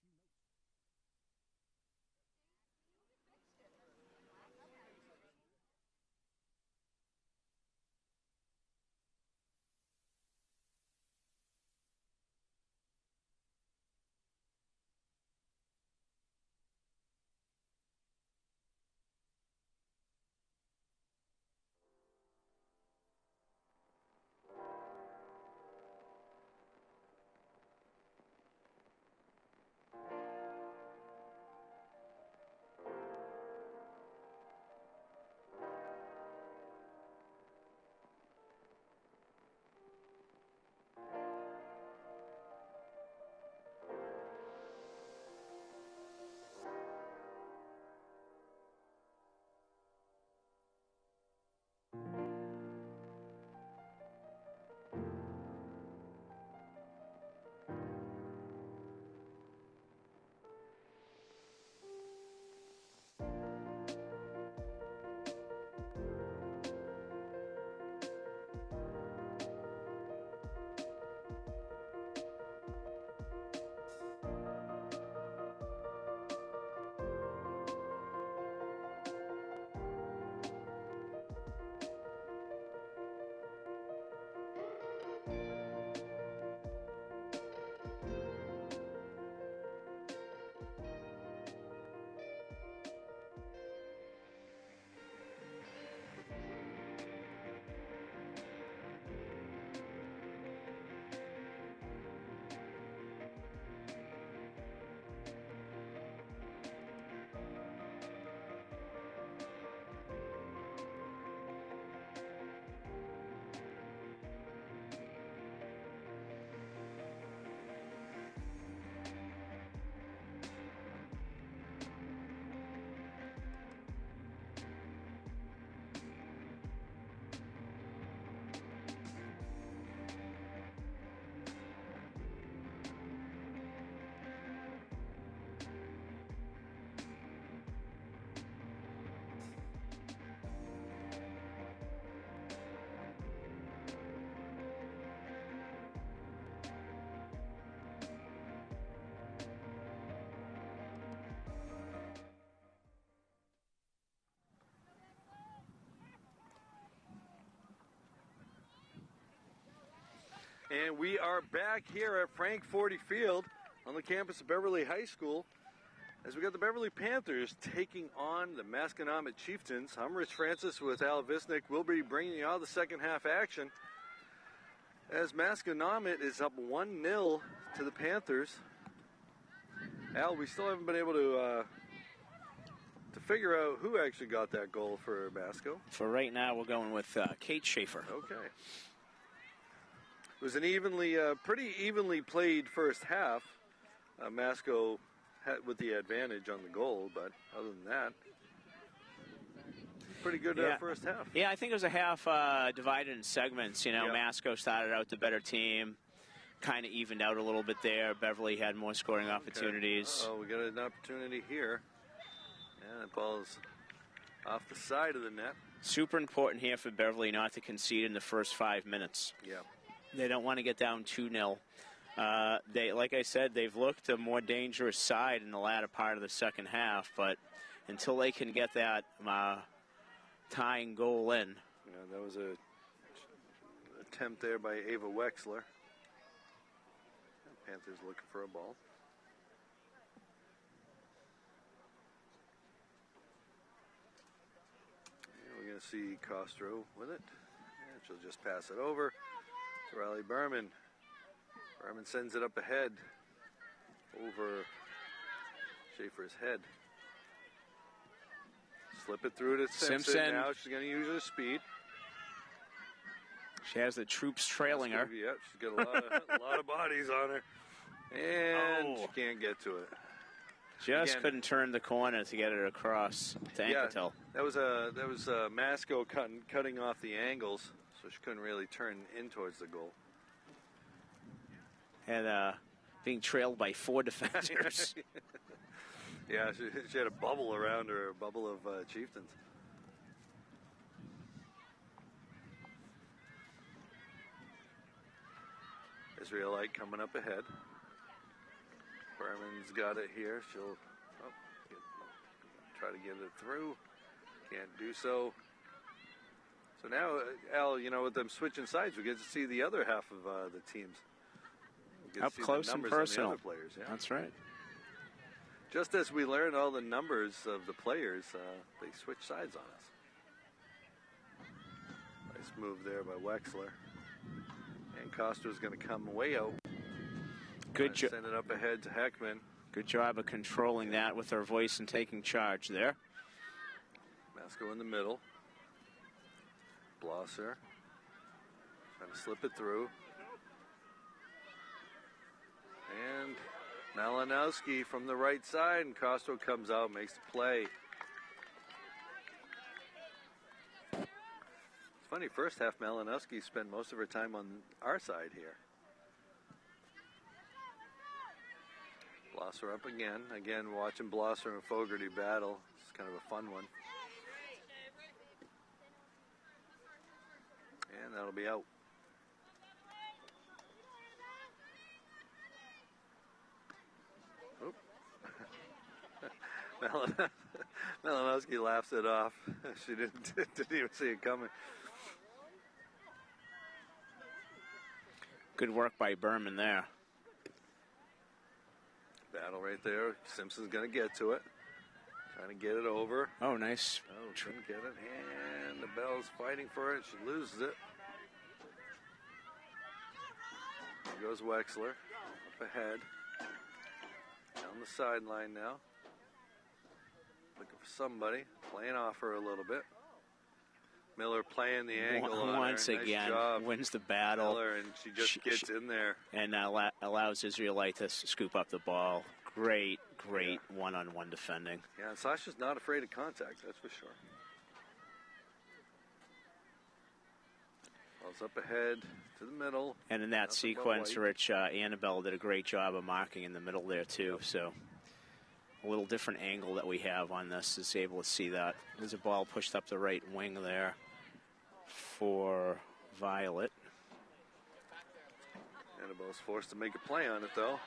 And we are back here at Frank Forty Field on the campus of Beverly High School as we got the Beverly Panthers taking on the Masconomet Chieftains. I'm Rich Francis with Al Visnick. We'll be bringing you all the second half action as Masconomet is up 1-0 to the Panthers. Al, we still haven't been able to figure out who actually got that goal for Masco. For right now, we're going with Kate Schaefer. Okay. It was an pretty evenly played first half. Masco had with the advantage on the goal, but other than that, pretty good first half. Yeah, I think it was a half divided in segments. You know, Masco started out the better team, kind of evened out a little bit there. Beverly had more scoring opportunities. Oh, we got an opportunity here. Yeah, that ball's off the side of the net. Super important here for Beverly not to concede in the first 5 minutes. Yeah. They don't want to get down 2-0. They, like I said, they've looked a more dangerous side in the latter part of the second half, but until they can get that tying goal in. Yeah, that was a attempt there by Ava Wexler. Panthers looking for a ball. And we're going to see Costro with it. And she'll just pass it over to Riley Berman. Berman sends it up ahead over Schaefer's head. Slip it through to Simpson. Now she's going to use her speed. She has the troops trailing her. Yeah, she's got a lot of bodies on her. And she can't get to it. Just couldn't turn the corner to get it across to Anquetil. That was Masco cutting off the angles, so she couldn't really turn in towards the goal. And being trailed by 4 defenders. Yeah, she had a bubble around her, a bubble of chieftains. Israelite coming up ahead. Berman's got it here. She'll try to get it through. Can't do so. So now, Al, you know, with them switching sides, we get to see the other half of the teams. We get Up to see close the and numbers personal. On the other players, yeah. That's right. Just as we learn all the numbers of the players, they switch sides on us. Nice move there by Wexler. And Costa's going to come way out. Good job. Send it up ahead to Heckman. Good job of controlling that with her voice and taking charge there. Masco in the middle. Blosser. Trying to slip it through. And Malinowski from the right side, and Costo comes out, makes the play. It's funny, first half Malinowski spent most of her time on our side here. Blosser up again. Again, watching Blosser and Fogarty battle. It's kind of a fun one. And that'll be out. Oop. Malinowski laughs it off. She didn't even see it coming. Good work by Berman there. Battle right there. Simpson's going to get to it. Trying to get it over. Oh, nice. Oh, couldn't get it. And the Bell's fighting for it. She loses it. There goes Wexler. Up ahead. Down the sideline now. Looking for somebody. Playing off her a little bit. Miller playing the angle on Once her. Nice again, job. wins the battle. Miller, and she just gets in there. And allows Israelite to scoop up the ball. Great one-on-one defending. Yeah, and Sasha's not afraid of contact, that's for sure. Ball's up ahead to the middle. And in that Nothing but sequence, white. Rich, Annabelle did a great job of marking in the middle there, too. So a little different angle that we have on this is able to see that. There's a ball pushed up the right wing there for Violet. Annabelle's forced to make a play on it, though.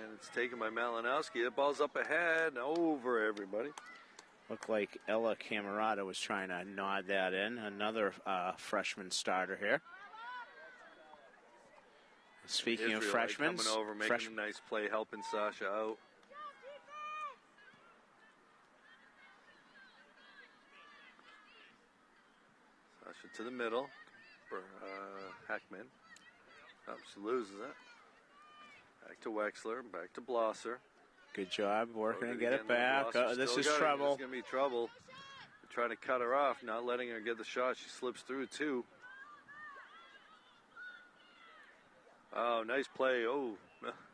And it's taken by Malinowski. The ball's up ahead and over everybody. Looked like Ella Camerata was trying to nod that in. Another freshman starter here. Speaking of Israelite freshmen, coming over, making a nice play, helping Sasha out. Sasha to the middle for Heckman. Oh, she loses it. Back to Wexler, back to Blosser. Good job working to get Again, it back. Blosser This still is got it. trouble. This is going to be trouble. They're trying to cut her off, not letting her get the shot. She slips through, too. Oh, nice play. Oh,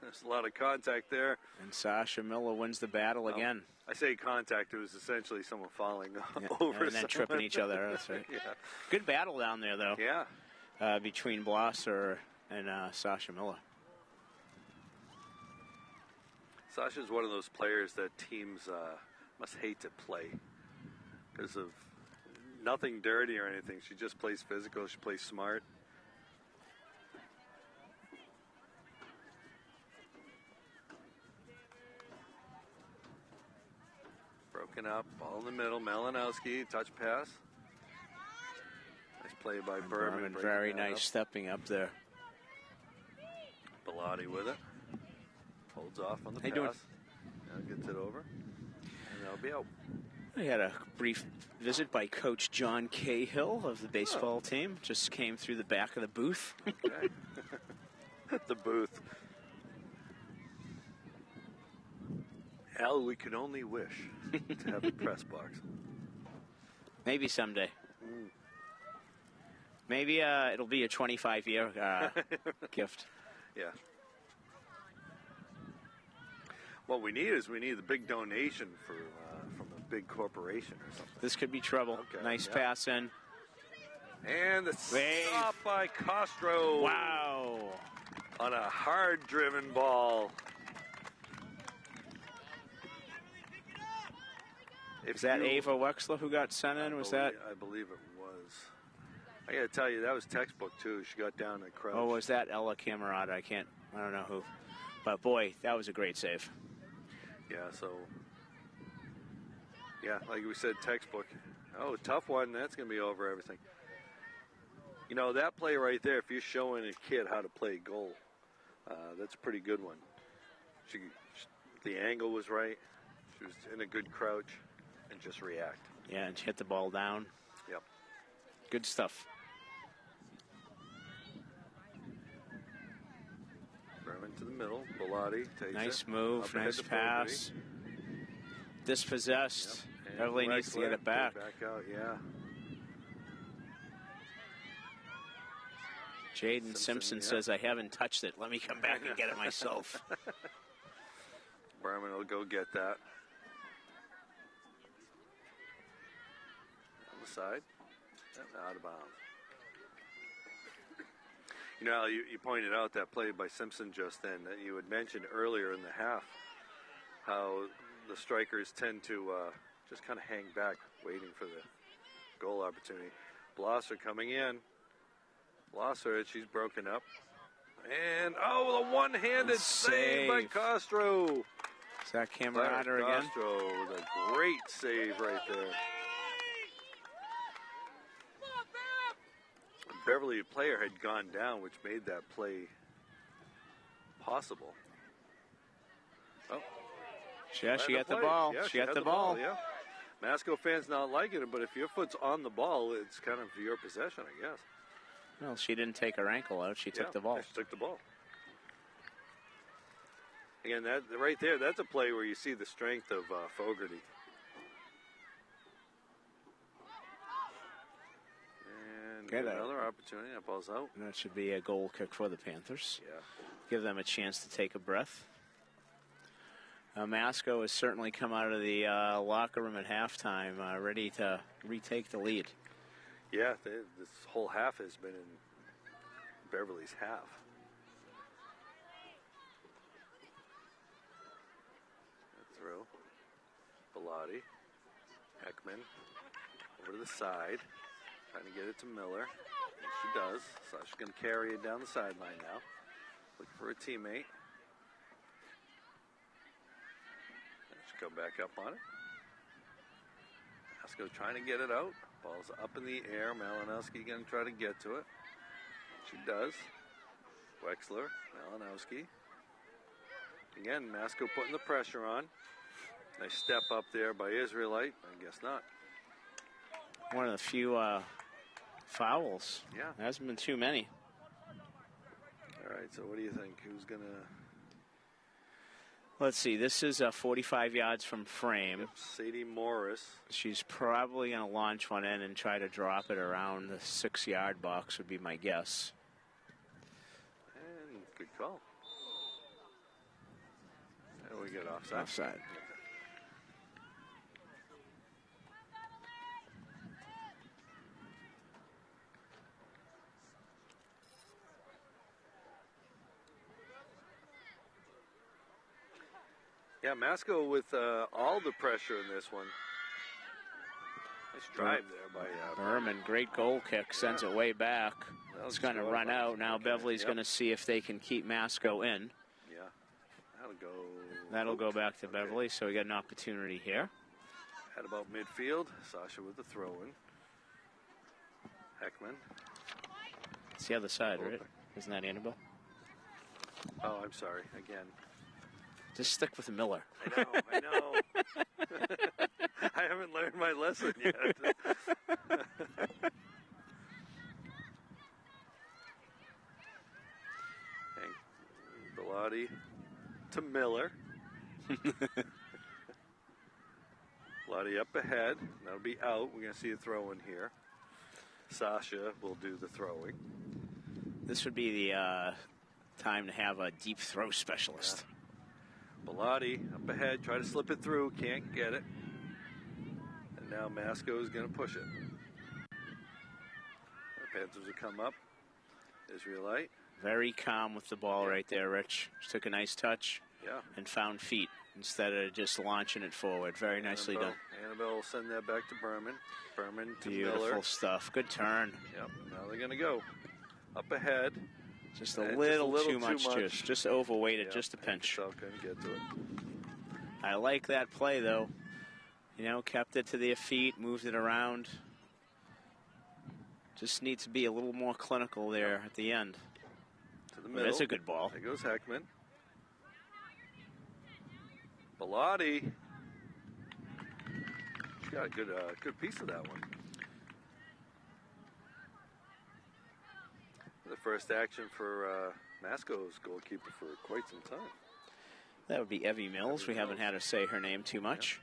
there's a lot of contact there. And Sasha Miller wins the battle again. I say contact. It was essentially someone falling over and then tripping each other. That's right. Yeah. Good battle down there, though. Yeah. Between Blosser and Sasha Miller. Sasha's one of those players that teams must hate to play because of nothing dirty or anything. She just plays physical. She plays smart. Broken up, ball in the middle. Malinowski, touch pass. Nice play by Berman. Very nice stepping up there. Bellotti with it. Holds off on the pass. Doing? Now gets it over. And that'll be out. We had a brief visit by Coach John Cahill of the baseball team. Just came through the back of the booth. Okay. The booth. Al, we could only wish to have a press box. Maybe someday. Maybe it'll be a 25-year gift. Yeah. What we need is the big donation from a big corporation or something. This could be trouble. Okay, nice yeah. pass in. And the stop by Castro. Wow. On a hard-driven ball. Is that Ava Wexler who got sent in? Was that? I believe it was. I got to tell you, that was textbook, too. She got down and crouched. Oh, was that Ella Camerata? I don't know who. But, boy, that was a great save. Yeah, so, yeah, like we said, textbook. Oh, tough one. That's going to be over everything. You know, that play right there, if you're showing a kid how to play goal, that's a pretty good one. The angle was right. She was in a good crouch and just react. Yeah, and she hit the ball down. Yep. Good stuff. Berman to the middle. Bellotti takes nice it. Move, nice pass. Dispossessed. Yep. Beverly needs to get it back. Back out, yeah. Jaden Simpson says, I haven't touched it. Let me come back and get it myself. Berman will go get that. On the side. Out of bounds. You know, you pointed out that play by Simpson just then that you had mentioned earlier in the half how the strikers tend to just kind of hang back waiting for the goal opportunity. Blosser coming in. Blosser, she's broken up. And, oh, the one-handed save by Castro. Is that Camerata again? Castro with a great save right there. Beverly player had gone down, which made that play possible. Oh. Yeah, she got the ball. Yeah, she got the ball. Yeah. Masco fans not liking it, but if your foot's on the ball, it's kind of your possession, I guess. Well, she didn't take her ankle out. She took the ball. She took the ball. Again, that right there, that's a play where you see the strength of Fogarty. And another opportunity. That ball's out. And that should be a goal kick for the Panthers. Yeah. Give them a chance to take a breath. Masco has certainly come out of the locker room at halftime ready to retake the lead. Yeah, this whole half has been in Beverly's half. Through. Bellotti. Heckman. Over to the side. Trying to get it to Miller. And she does. Sasha's going to carry it down the sideline now. Looking for a teammate. She'll come back up on it. Masco trying to get it out. Ball's up in the air. Malinowski going to try to get to it. She does. Wexler, Malinowski. Again, Masco putting the pressure on. Nice step up there by Israelite. I guess not. One of the few fouls. Yeah. There hasn't been too many. All right, so what do you think? Who's going to... Let's see. This is 45 yards from frame. Yep, Sadie Morris. She's probably going to launch one in and try to drop it around the 6-yard box would be my guess. And good call. And we get offside. Offside. Yeah, Masco with all the pressure in this one. Nice drive there by Berman. Great goal kick. Sends it way back. It's going to run out. Now Beverly's going to see if they can keep Masco in. Yeah, that'll go. That'll go back to Beverly, so we got an opportunity here. At about midfield, Sasha with the throw-in. Heckman. It's the other side, right? Isn't that Annabelle? Oh, I'm sorry. Again. Just stick with Miller. I know. I haven't learned my lesson yet. Bellotti to Miller. Bellotti up ahead. That'll be out. We're going to see a throw in here. Sasha will do the throwing. This would be the time to have a deep throw specialist. Yeah. Bellotti up ahead, try to slip it through, can't get it. And now Masco is going to push it. The Panthers will come up. Israelite. Very calm with the ball right there, Rich. Just took a nice touch and found feet. instead of just launching it forward. Very nicely done. Annabelle will send that back to Berman. Berman to Beautiful Miller. stuff. Good turn. Yep. Now they're going to go up ahead. Just a little too much. Just overweighted, just a pinch. Couldn't get to it. I like that play, though. You know, kept it to their feet, moved it around. Just needs to be a little more clinical there at the end. To the middle. That's a good ball. There goes Heckman. Bellotti. She got a good piece of that one. The first action for Masco's goalkeeper for quite some time. That would be Evie Mills. We haven't had her say her name too much.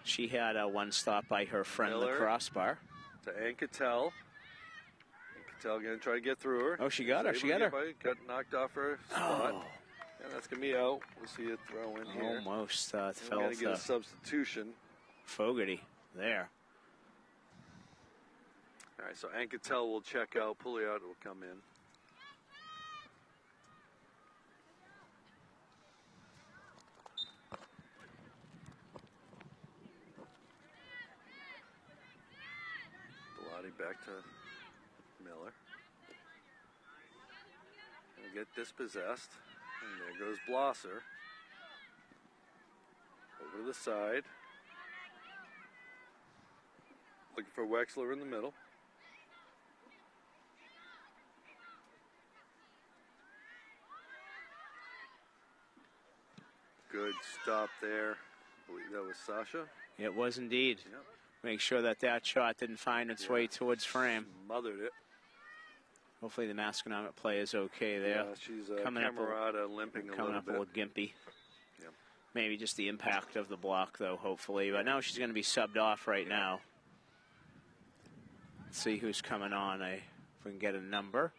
She had one stop by her friend, Miller the crossbar. To Anketel. Anketel going to try to get through her. Oh, she got her. She got her. Got knocked off her spot. And that's going to be out. We'll see it throw in here. Almost We're going to get a substitution. Fogarty there. All right, so Anketel will check out. Pouliot will come in. Back to Miller. Gonna get dispossessed. And there goes Blosser. Over to the side. Looking for Wexler in the middle. Good stop there. I believe that was Sasha. It was indeed. Yep. Make sure that shot didn't find its way towards frame. Smothered it. Hopefully the Masconomet play is okay there. Yeah, she's Camerata limping a little bit. Coming up a little gimpy. Yep. Maybe just the impact of the block, though, hopefully. But now she's going to be subbed off right now. Let's see who's coming on. If we can get a number.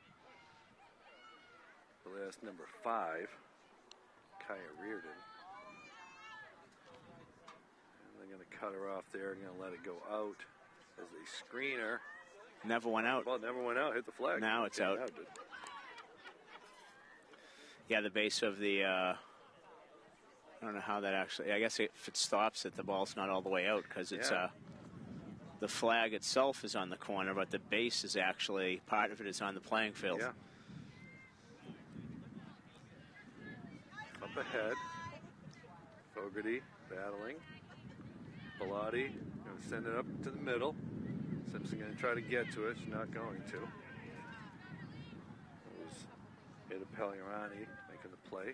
The last number 5, Kaya Reardon. Cut her off there and going to let it go out as a screener. Never went out. Well, never went out. Hit the flag. Now it's out. Yeah, the base of the, I don't know how that actually, I guess if it stops it, the ball's not all the way out because it's, the flag itself is on the corner, but the base is actually, part of it is on the playing field. Yeah. Up ahead. Fogarty battling. Bellotti going to send it up to the middle. Simpson going to try to get to it. She's not going to. It was Ada Pelliarani making the play.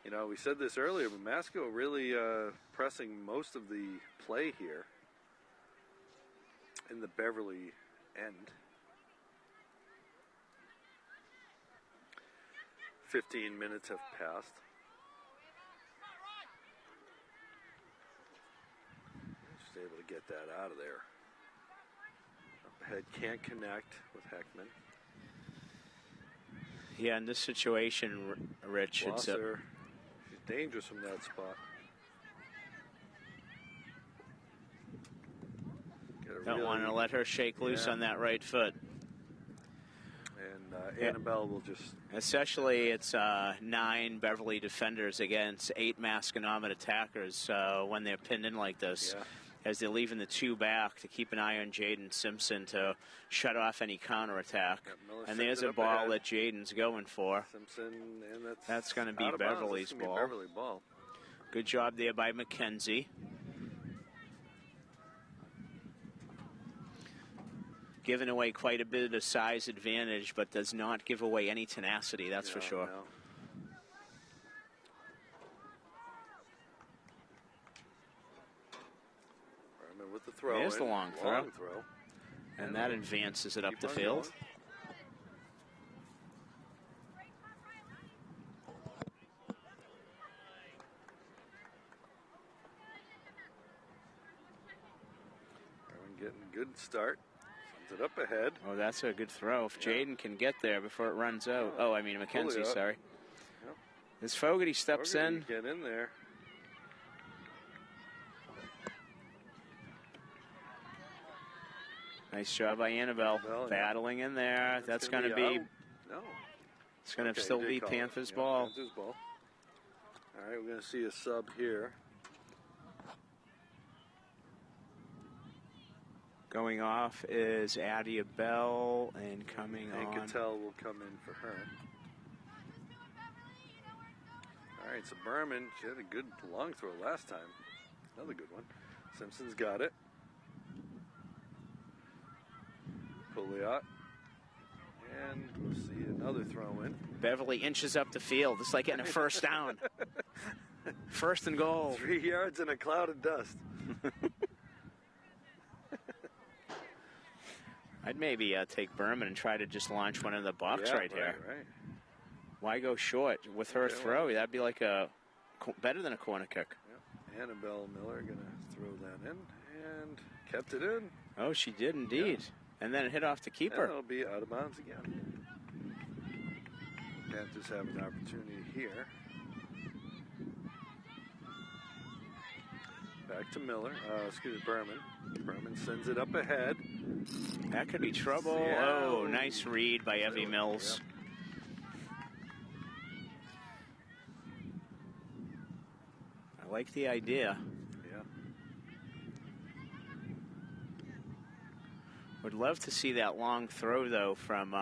You know, we said this earlier, but Masco really pressing most of the play here in the Beverly end. 15 minutes have passed. Just able to get that out of there. Up ahead, can't connect with Heckman. Yeah, in this situation, Rich, Blosser, she's dangerous from that spot. Don't want to let her shake loose on that right foot. And Annabelle will just... Especially it's 9 Beverly defenders against 8 Masconomet attackers when they're pinned in like this. Yeah. As they're leaving the 2 back to keep an eye on Jaden Simpson to shut off any counterattack. And there's a ball that Jaden's going for. Simpson, and that's going to be Beverly's ball. Beverly ball. Good job there by McKenzie. Giving away quite a bit of size advantage, but does not give away any tenacity, that's for sure. No. Berman with the throw. There's the long throw. throw. And that advances it up the field. Going. Getting a good start. Sends it up ahead. Oh, that's a good throw. If Jaden can get there before it runs out. Oh, I mean McKenzie, sorry. Yep. As Fogarty steps in. Get in there. Nice job by Annabelle. Battling in there. That's going to be No. It's going to still be Panthers ball. Panthers ball. All right, we're going to see a sub here. Going off is Adia Bell, and coming on. Cattell will come in for her. All right, so Berman, she had a good long throw last time. Another good one. Simpson's got it. Pouliot. And we'll see another throw in. Beverly inches up the field. It's like getting a first down. First and goal. 3 yards in a cloud of dust. I'd maybe take Berman and try to just launch one in the box right here. Right. Why go short with her throw? That'd be like better than a corner kick. Yep. Annabelle Miller going to throw that in and kept it in. Oh, she did indeed. Yeah. And then it hit off the keeper. And it'll be out of bounds again. Panthers have an opportunity here. Back to Miller. Berman. Berman sends it up ahead. That could be trouble. Seattle. Oh, nice read by Evie Mills. Yep. I like the idea. Yeah. Would love to see that long throw, though, from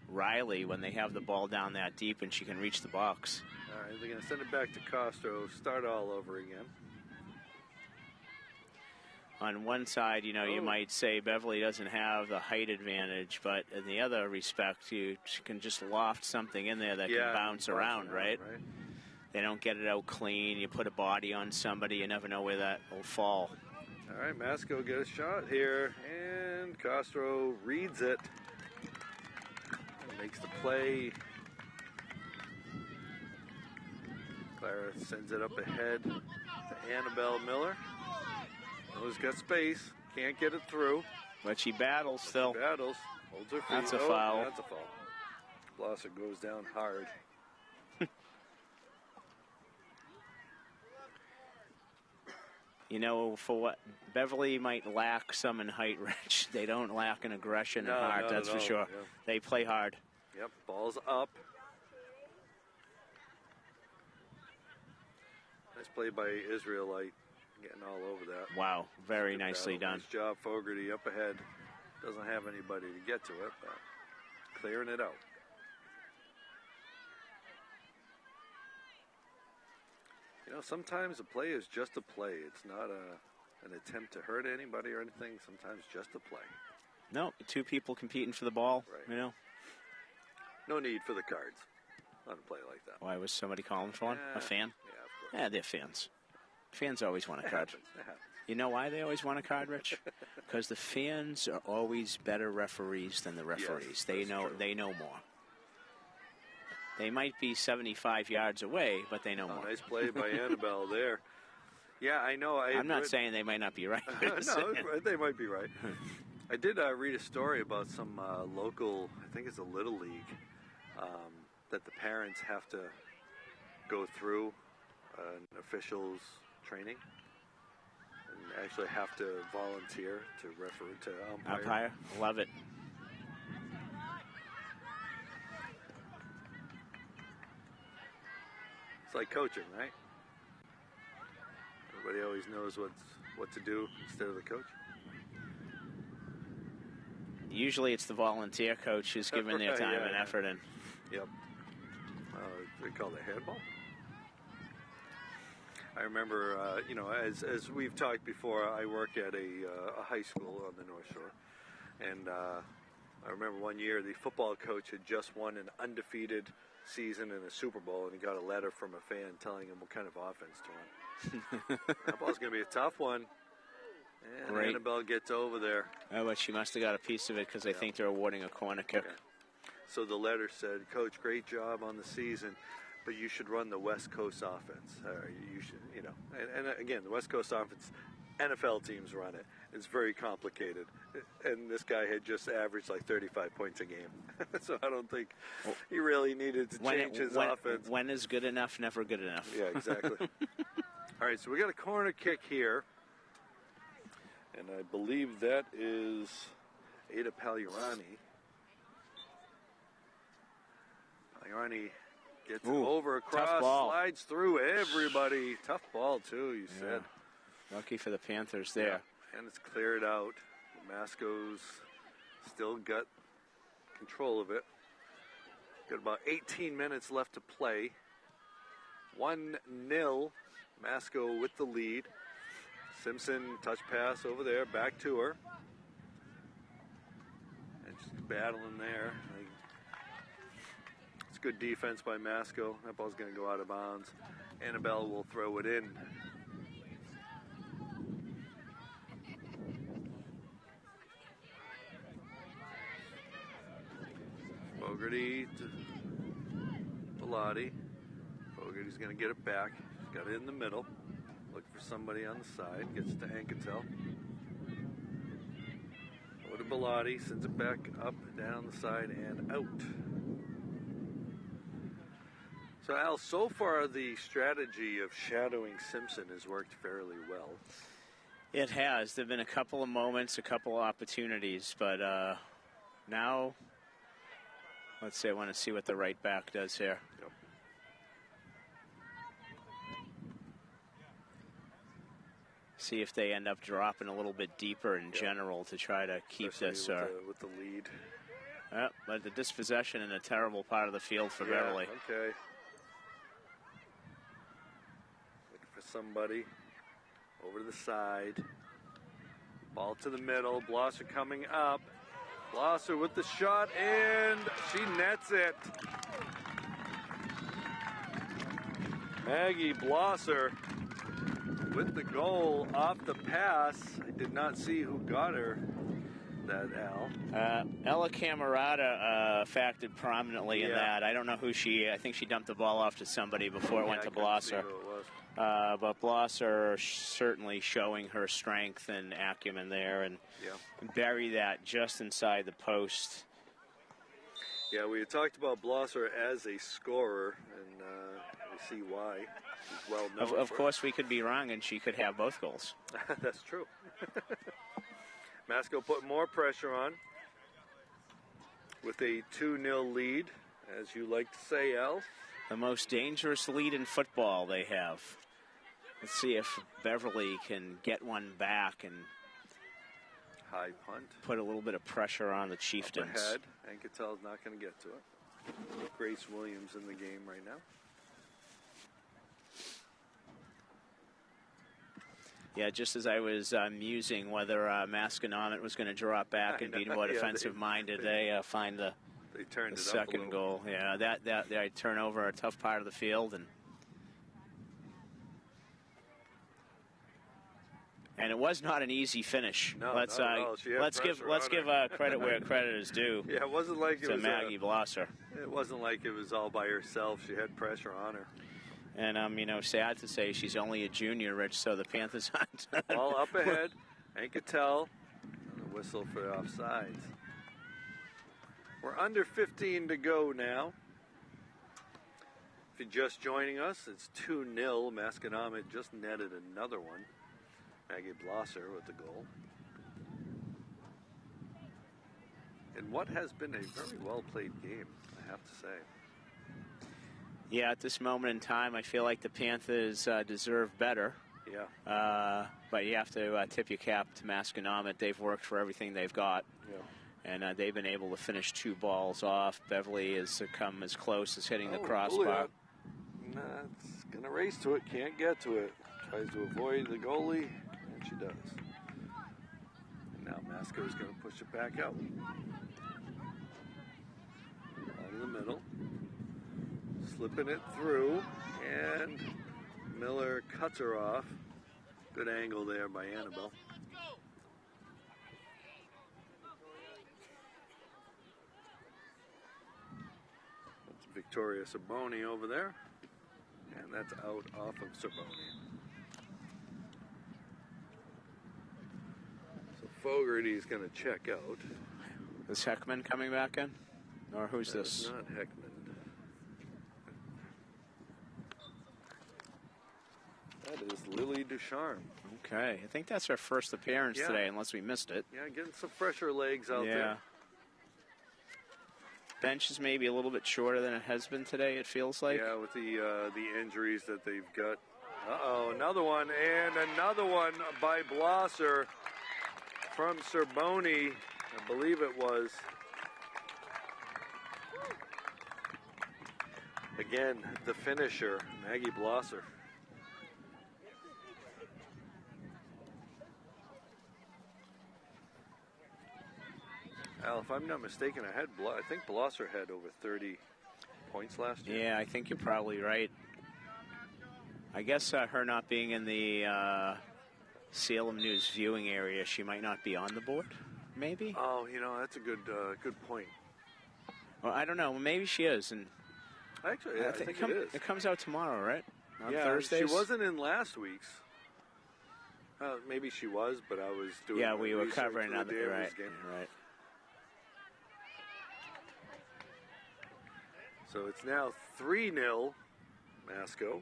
Riley when they have the ball down that deep and she can reach the box. All right, they're going to send it back to Castro. Start all over again. On one side, you might say Beverly doesn't have the height advantage, but in the other respect, you can just loft something in there that can bounce around, right? They don't get it out clean. You put a body on somebody, you never know where that will fall. All right, Masco get a shot here, and Castro reads it. Makes the play. Clara sends it up ahead to Annabelle Miller. Miller's got space, can't get it through. But she battles still. She battles, holds her feet. That's a foul. That's a foul. Blosser goes down hard. For what Beverly might lack some in height, Rich, they don't lack in aggression and heart, that's for sure. Yeah. They play hard. Yep, ball's up. Nice play by Israelite, getting all over that. Wow, very nicely done. Nice job, Fogarty up ahead. Doesn't have anybody to get to it, but clearing it out. Sometimes a play is just a play. It's not an attempt to hurt anybody or anything. Sometimes just a play. No, two people competing for the ball, No need for the cards on a play like that. Why was somebody calling for one? A fan? Yeah, of course. Yeah, they're fans. Fans always want a card. It happens. You know why they always want a card, Rich? Because the fans are always better referees than the referees. Yes, they know more. They might be 75 yards away, but they know more. Nice play by Annabelle there. Yeah, I know. I'm not saying they might not be right. No, they might be right. I did read a story about some local, I think it's a Little League, that the parents have to go through an official's training and actually have to volunteer to refer to umpire. Love it. It's like coaching, right? Everybody always knows what to do instead of the coach. Usually it's the volunteer coach who's giving their time and effort in. Yep. They call it handball. I remember, as we've talked before, I work at a high school on the North Shore. And I remember one year the football coach had just won an undefeated season in a Super Bowl, and he got a letter from a fan telling him what kind of offense to run. That ball's going to be a tough one. And Great. Annabelle gets over there. Oh, but she must have got a piece of it because I think they're awarding a corner kick. Okay. So the letter said, "Coach, great job on the season, but you should run the West Coast offense. You should, And again, the West Coast offense, NFL teams run it. It's very complicated. And this guy had just averaged like 35 points a game. So I don't think he really needed to change his offense. When is good enough, never good enough. Yeah, exactly. All right, so we got a corner kick here. And I believe that is Ada Pagliarani. Iarni gets it over, across, tough ball. slides through everybody. Tough ball, too, you said. Lucky for the Panthers there. Yeah. And it's cleared out. Masco's still got control of it. Got about 18 minutes left to play. 1-0. Masco with the lead. Simpson, touch pass over there, back to her. And she's battling there. It's good defense by Masco. That ball's going to go out of bounds. Annabelle will throw it in. Fogarty to Bellotti. Fogarty's going to get it back. Got it in the middle. Look for somebody on the side. Gets to Anketel. Go to Bellotti. Sends it back up, down the side, and out. So, Al, so far the strategy of shadowing Simpson has worked fairly well. It has. There have been a couple of moments, a couple of opportunities, but now, let's see, I want to see what the right back does here. Yep. See if they end up dropping a little bit deeper in general to try to keep Especially this. With the lead. But the dispossession in a terrible part of the field for Beverly. Okay. Looking for somebody over to the side. Ball to the middle. Blosser coming up. Blosser with the shot, and she nets it. Maggie Blosser with the goal off the pass. I did not see who got her that, Al. Ella Camerata factored prominently in that. I don't know who I think she dumped the ball off to somebody before it went to Blosser. But Blosser certainly showing her strength and acumen there, and bury that just inside the post. Yeah, we had talked about Blosser as a scorer, and we see why. She's well known. Of course, we could be wrong, and she could have both goals. That's true. Masco put more pressure on with a 2-0 lead, as you like to say, Al. The most dangerous lead in football they have. Let's see if Beverly can get one back and high punt. Put a little bit of pressure on the Chieftains. Up ahead. Anketel's not going to get to it. Grace Williams in the game right now. Yeah, just as I was musing whether Masconomet was going to drop back and be more defensive-minded, they find the second goal. Yeah, that turnover, a tough part of the field, and it was not an easy finish. No, let's give credit where credit is due. Yeah, it wasn't like it was Maggie Blosser. It wasn't like it was all by herself. She had pressure on her. And sad to say she's only a junior, Rich, so the Panthers aren't. Ball up ahead. Anketel. And a whistle for offsides. We're under 15 to go now. If you're just joining us, it's 2-0. Masconomet just netted another one. Maggie Blosser with the goal. In what has been a very well-played game, I have to say. Yeah, at this moment in time, I feel like the Panthers deserve better. Yeah. But you have to tip your cap to Masconomet. They've worked for everything they've got. Yeah. And they've been able to finish 2 balls off. Beverly has come as close as hitting the crossbar. Nah, it's going to race to it. Can't get to it. Tries to avoid the goalie, and she does. And now Masco's going to push it back out. Out of the middle. Slipping it through, and Miller cuts her off. Good angle there by Annabelle. That's Victoria Saboni over there, and that's out off of Saboni. So Fogarty's going to check out. Is Heckman coming back in? Or who's this? Not Heckman. That is Lily Ducharme. Okay, I think that's her first appearance today, unless we missed it. Yeah, getting some fresher legs out there. bench is maybe a little bit shorter than it has been today, it feels like. Yeah, with the injuries that they've got. Uh-oh, another one, and another one by Blosser from Cerboni, I believe it was. Again, the finisher, Maggie Blosser. Al, if I'm not mistaken, I think Blosser had over 30 points last year. Yeah, I think you're probably right. I guess her not being in the Salem News viewing area, she might not be on the board, maybe? Oh, you know, that's a good point. Well, I don't know. Maybe she is. And actually, I think it is. It comes out tomorrow, right? On yeah, Thursdays? She wasn't in last week's. Maybe she was, but I was doing. Yeah, we were covering the other right. game. Right. So it's now 3-0, Masco,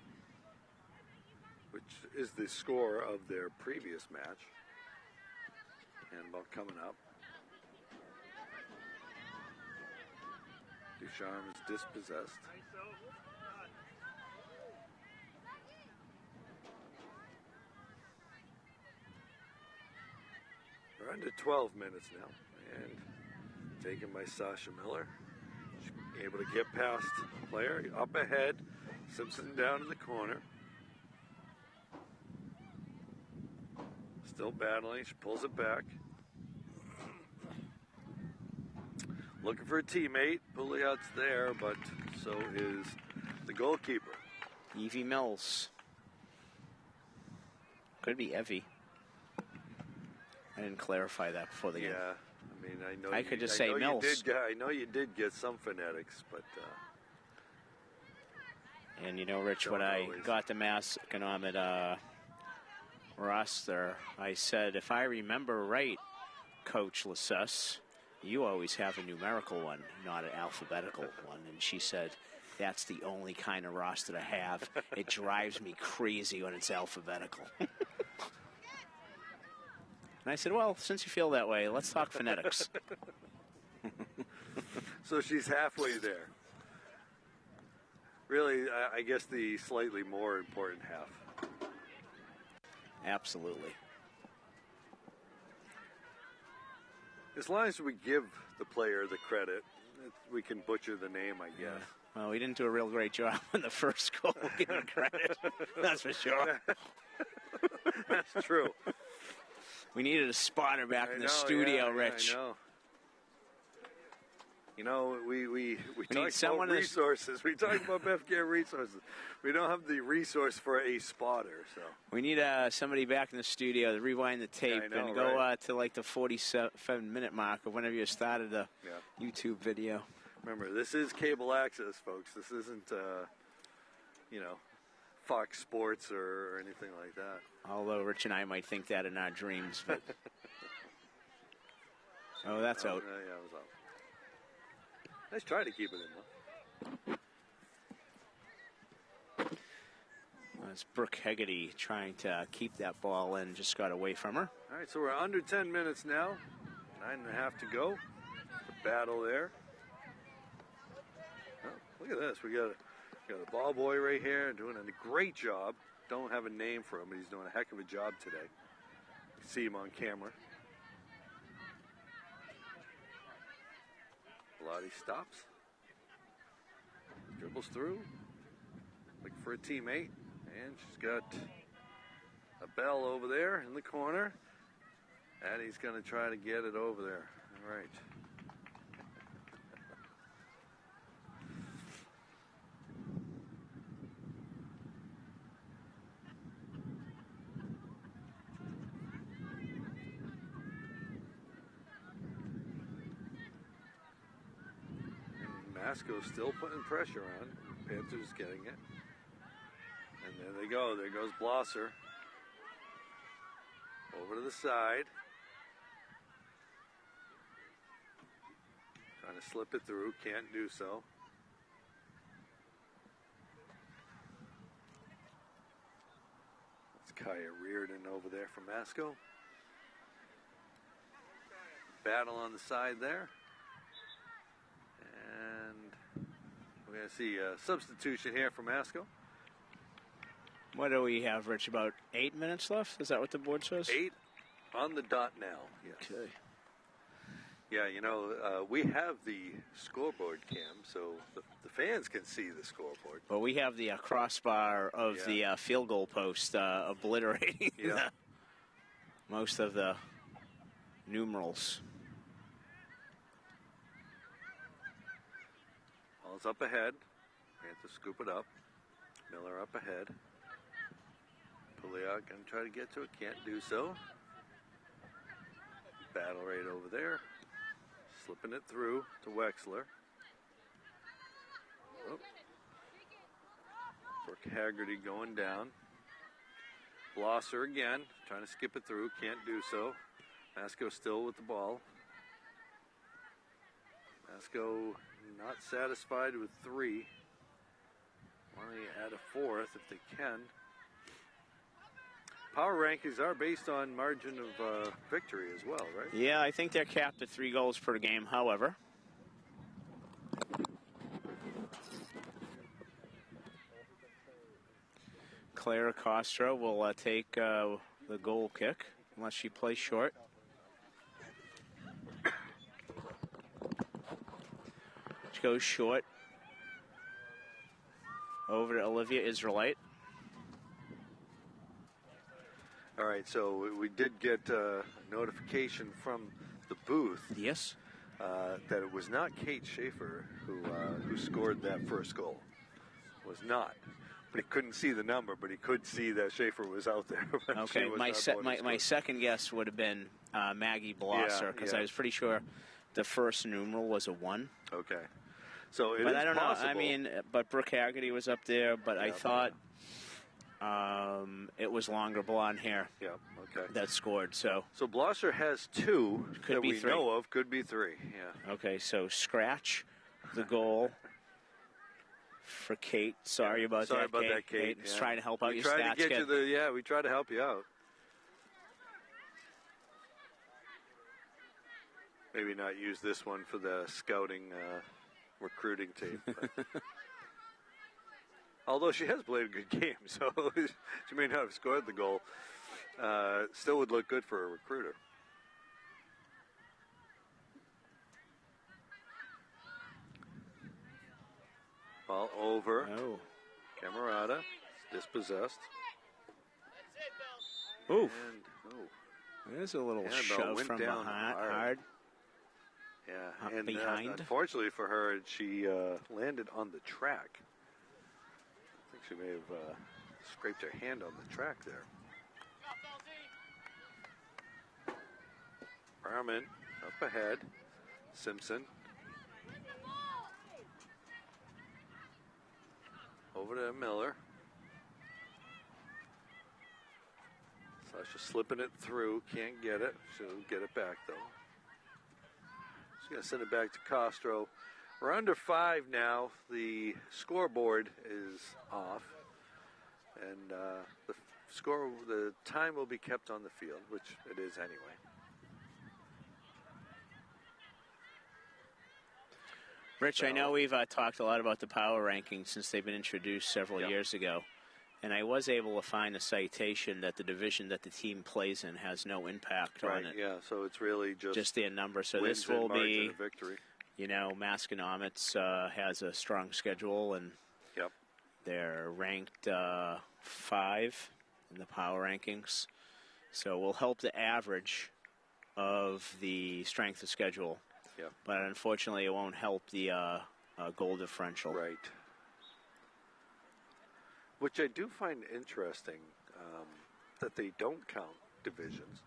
which is the score of their previous match. Handball coming up. Ducharme is dispossessed. We're under 12 minutes now, and taken by Sasha Miller. She's able to get past the player, up ahead, Simpson down in the corner. Still battling, she pulls it back. Looking for a teammate. Pouliot's there, but so is the goalkeeper. Evie Mills. Could be Evie. I didn't clarify that before the game. Yeah, I mean, I know. I could just say Mills. I know you did get some phonetics, but. And you know, Rich, when I got the Masconomet roster, I said, if I remember right, Coach Lassus, you always have a numerical one, not an alphabetical one. And she said, that's the only kind of roster to have. It drives me crazy when it's alphabetical. And I said, well, since you feel that way, let's talk phonetics. So she's halfway there. Really, I guess the slightly more important half. Absolutely. As long as we give the player the credit, we can butcher the name, I guess. Yeah. Well, we didn't do a real great job in the first goal giving credit. That's for sure. That's true. We needed a spotter back in the studio, Rich. I know. You know, we talk about resources. We talk about BevCam resources. We don't have the resource for a spotter, so. We need somebody back in the studio to rewind the tape and go to like the 47-minute mark of whenever you started the YouTube video. Remember, this is cable access, folks. This isn't, Fox Sports or anything like that. Although Rich and I might think that in our dreams, but. Oh, that's out. Yeah, it was out. Let's try to keep it in, though. It's Brooke Hegarty trying to keep that ball in, just got away from her. All right, so we're under 10 minutes now. 9.5 to go. It's a battle there. Oh, look at this. We got a ball boy right here doing a great job. Don't have a name for him, but he's doing a heck of a job today. You see him on camera. Lottie stops, dribbles through, looking for a teammate, and she's got a Bell over there in the corner, and he's going to try to get it over there. All right. Masco's still putting pressure on. Panthers getting it. And there they go. There goes Blosser. Over to the side. Trying to slip it through. Can't do so. That's Kaya Reardon over there from Masco. Battle on the side there. We're going to see a substitution here for Masco. What do we have, Rich? About 8 minutes left? Is that what the board says? 8 on the dot now. Yes. Okay. Yeah, you know, we have the scoreboard cam, so the fans can see the scoreboard. Well, we have the crossbar of the field goal post obliterating most of the numerals. Ball's up ahead. We have to scoop it up. Miller up ahead. Pouliot going to try to get to it. Can't do so. Battle right over there. Slipping it through to Wexler. Oh. Brooke Haggerty going down. Blosser again. Trying to skip it through. Can't do so. Masco still with the ball. Masco not satisfied with 3. Want to add a 4th if they can. Power rankings are based on margin of victory as well, right? Yeah, I think they're capped at 3 goals per game, however. Clara Castro will take the goal kick, unless she plays short. She goes short. Over to Olivia Israelite. All right, so we did get a notification from the booth. Yes. That it was not Kate Schaefer who scored that first goal. Was not. But he couldn't see the number, but he could see that Schaefer was out there. Okay, my second guess would have been Maggie Blosser, because I was pretty sure the first numeral was a 1. Okay. So it but is I don't possible. know. I mean, but Brooke Haggerty was up there, but I thought it was longer blonde hair. Yeah, okay. That scored. So Blosser has 2 could that be we 3. know of. Could be 3. Yeah. Okay, so scratch the goal for Kate. Sorry about Sorry that. about that, Kate. Just trying to help out your try stats. to get you the we try to help you out. Maybe not use this one for the scouting recruiting tape. Although she has played a good game, so she may not have scored the goal. Still would look good for a recruiter. Ball over. Oh. Camerata dispossessed. Oof. And, There's a little shove from down behind. Hard. Yeah, and behind. Unfortunately for her, she landed on the track. I think she may have scraped her hand on the track there. Barman up ahead. Simpson. Over to Miller. Sasha slipping it through. Can't get it. She'll get it back, though. She's going to send it back to Castro. We're under 5 now. The scoreboard is off. And the time will be kept on the field, which it is anyway. Rich, I know we've talked a lot about the power rankings since they've been introduced several years ago. And I was able to find a citation that the division that the team plays in has no impact on it. Yeah, so it's really just their number. So wins this will and margin be, of victory. you know, Masconomet has a strong schedule, and they're ranked 5 in the power rankings. So we'll help the average of the strength of schedule. But unfortunately, it won't help the goal differential. Right. Which I do find interesting that they don't count divisions.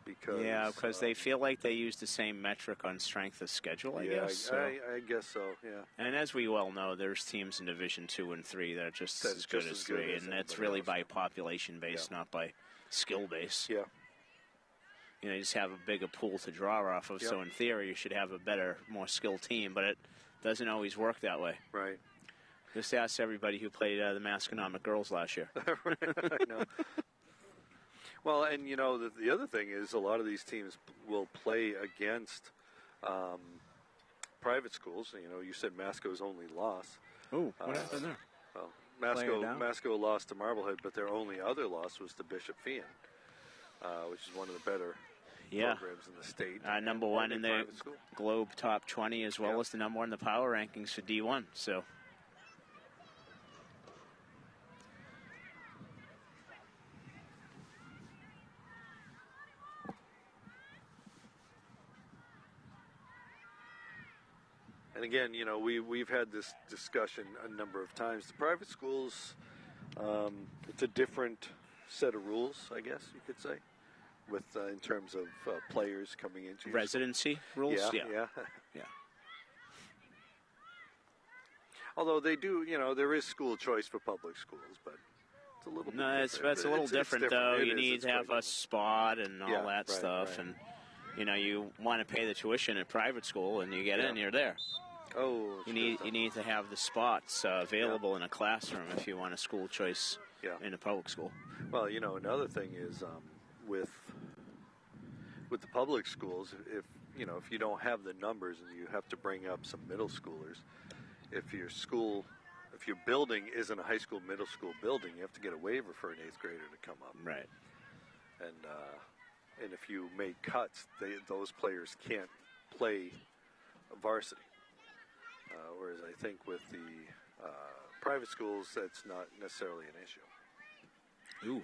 Because they feel like they use the same metric on strength of schedule, I guess. So. I guess so, yeah. And as we well know, there's teams in Division 2 and 3 that are just as good as 3. And that's really by population base, not by skill base. Yeah. You know, you just have a bigger pool to draw off of. So in theory, you should have a better, more skilled team. But it doesn't always work that way. Right. Just ask everybody who played the Masconomet girls last year. I know. Well, and you know, the other thing is a lot of these teams will play against private schools. You know, you said Masco's only loss. Oh, what happened there? Well, Masco lost to Marblehead, but their only other loss was to Bishop Fian, which is one of the better programs in the state. Number one in the Globe Top 20, as well as the number one in the power rankings for D1. So. And again, you know, we've had this discussion a number of times. The private schools, it's a different set of rules, I guess you could say, with in terms of players coming into your residency rules. Yeah. Although they do, you know, there is school choice for public schools, but it's a little bit different. It's a little different, though. You need to have a spot and all that stuff, and you know, you want to pay the tuition at private school, and you get in, you're there. Oh, you need to have the spots available in a classroom if you want a school choice in a public school. Well, you know, another thing is with the public schools, if you don't have the numbers and you have to bring up some middle schoolers, if your building isn't a high school, middle school building, you have to get a waiver for an 8th grader to come up. Right. And if you make cuts, those players can't play varsity. Whereas I think with the private schools, that's not necessarily an issue. Ooh,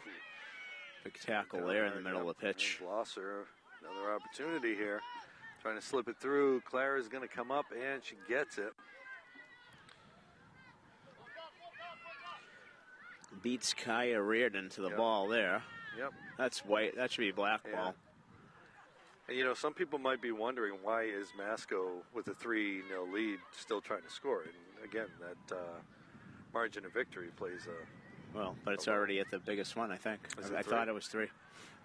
big tackle there in the middle of the pitch. Glosser, another opportunity here. Trying to slip it through. Clara's going to come up, and she gets it. Beats Kaya Reardon to the ball there. Yep. That's white. That should be black ball. And, you know, some people might be wondering, why is Masco with a 3-0 lead still trying to score? And, again, that margin of victory plays a... Well, but it's already at the biggest one, I think. I thought it was 3.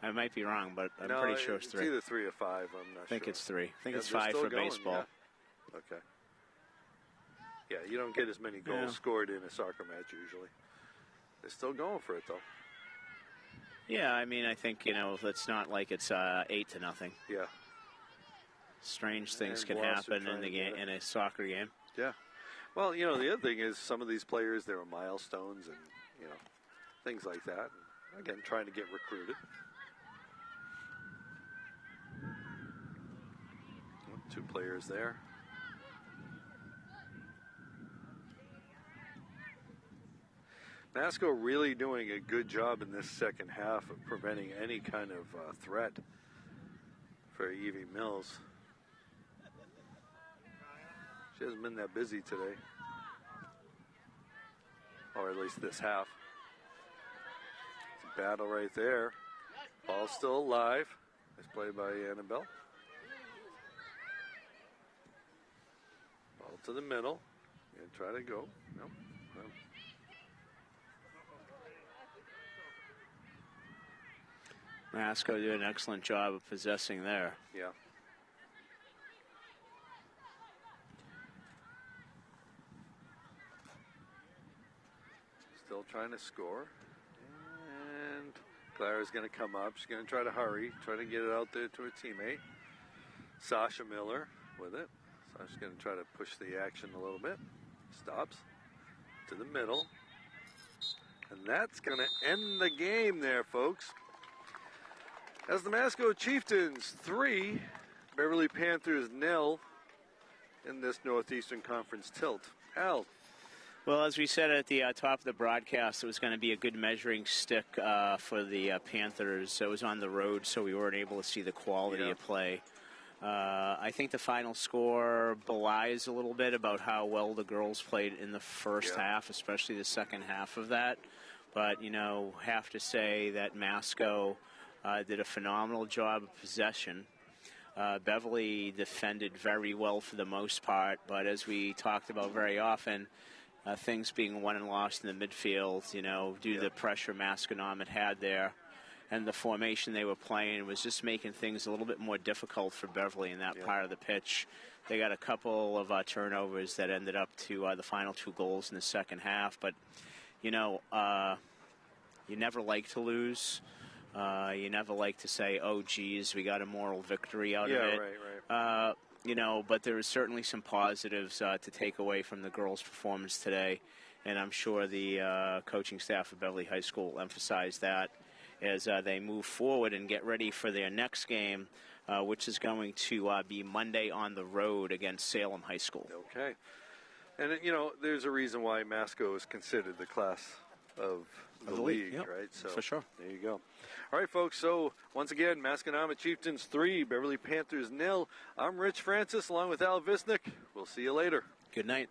I might be wrong, but I'm pretty sure it's 3. It's either 3 or 5. I'm not sure. I think it's 3. I think it's 5 for baseball. Yeah. Okay. Yeah, you don't get as many goals scored in a soccer match usually. They're still going for it, though. Yeah, I mean, I think, you know, it's not like it's 8-0. Yeah. Strange things can happen in the game, in a soccer game. Yeah. Well, you know, the other thing is some of these players, there are milestones and, you know, things like that. And again, trying to get recruited. 2 players there. Masco really doing a good job in this second half of preventing any kind of threat for Evie Mills. She hasn't been that busy today, or at least this half. It's a battle right there. Ball's still alive. It's played by Annabelle. Ball to the middle. And try to go. Nope. Masco did an excellent job of possessing there. Yeah. Still trying to score. And Clara's going to come up. She's going to try to hurry, try to get it out there to her teammate. Sasha Miller with it. Sasha's going to try to push the action a little bit. Stops. To the middle. And that's going to end the game there, folks. As the Masco Chieftains 3, Beverly Panthers 0 in this Northeastern Conference tilt. Al. Well, as we said at the top of the broadcast, it was going to be a good measuring stick for the Panthers. It was on the road, so we weren't able to see the quality of play. I think the final score belies a little bit about how well the girls played in the first half, especially the second half of that. But, you know, have to say that Masco did a phenomenal job of possession. Beverly defended very well for the most part, but as we talked about very often, things being won and lost in the midfield, you know, due to the pressure Masconomet had there, and the formation they were playing was just making things a little bit more difficult for Beverly in that part of the pitch. They got a couple of turnovers that ended up to the final 2 goals in the second half, but, you know, you never like to lose. You never like to say, oh, geez, we got a moral victory out of it. Right. but there is certainly some positives to take away from the girls' performance today, and I'm sure the coaching staff of Beverly High School will emphasize that as they move forward and get ready for their next game, which is going to be Monday on the road against Salem High School. Okay. And, there's a reason why Masco is considered the class of the league, yep, right? So for sure. There you go. All right, folks. So, once again, Masconomet Chieftains 3, Beverly Panthers 0. I'm Rich Francis along with Al Visnick. We'll see you later. Good night.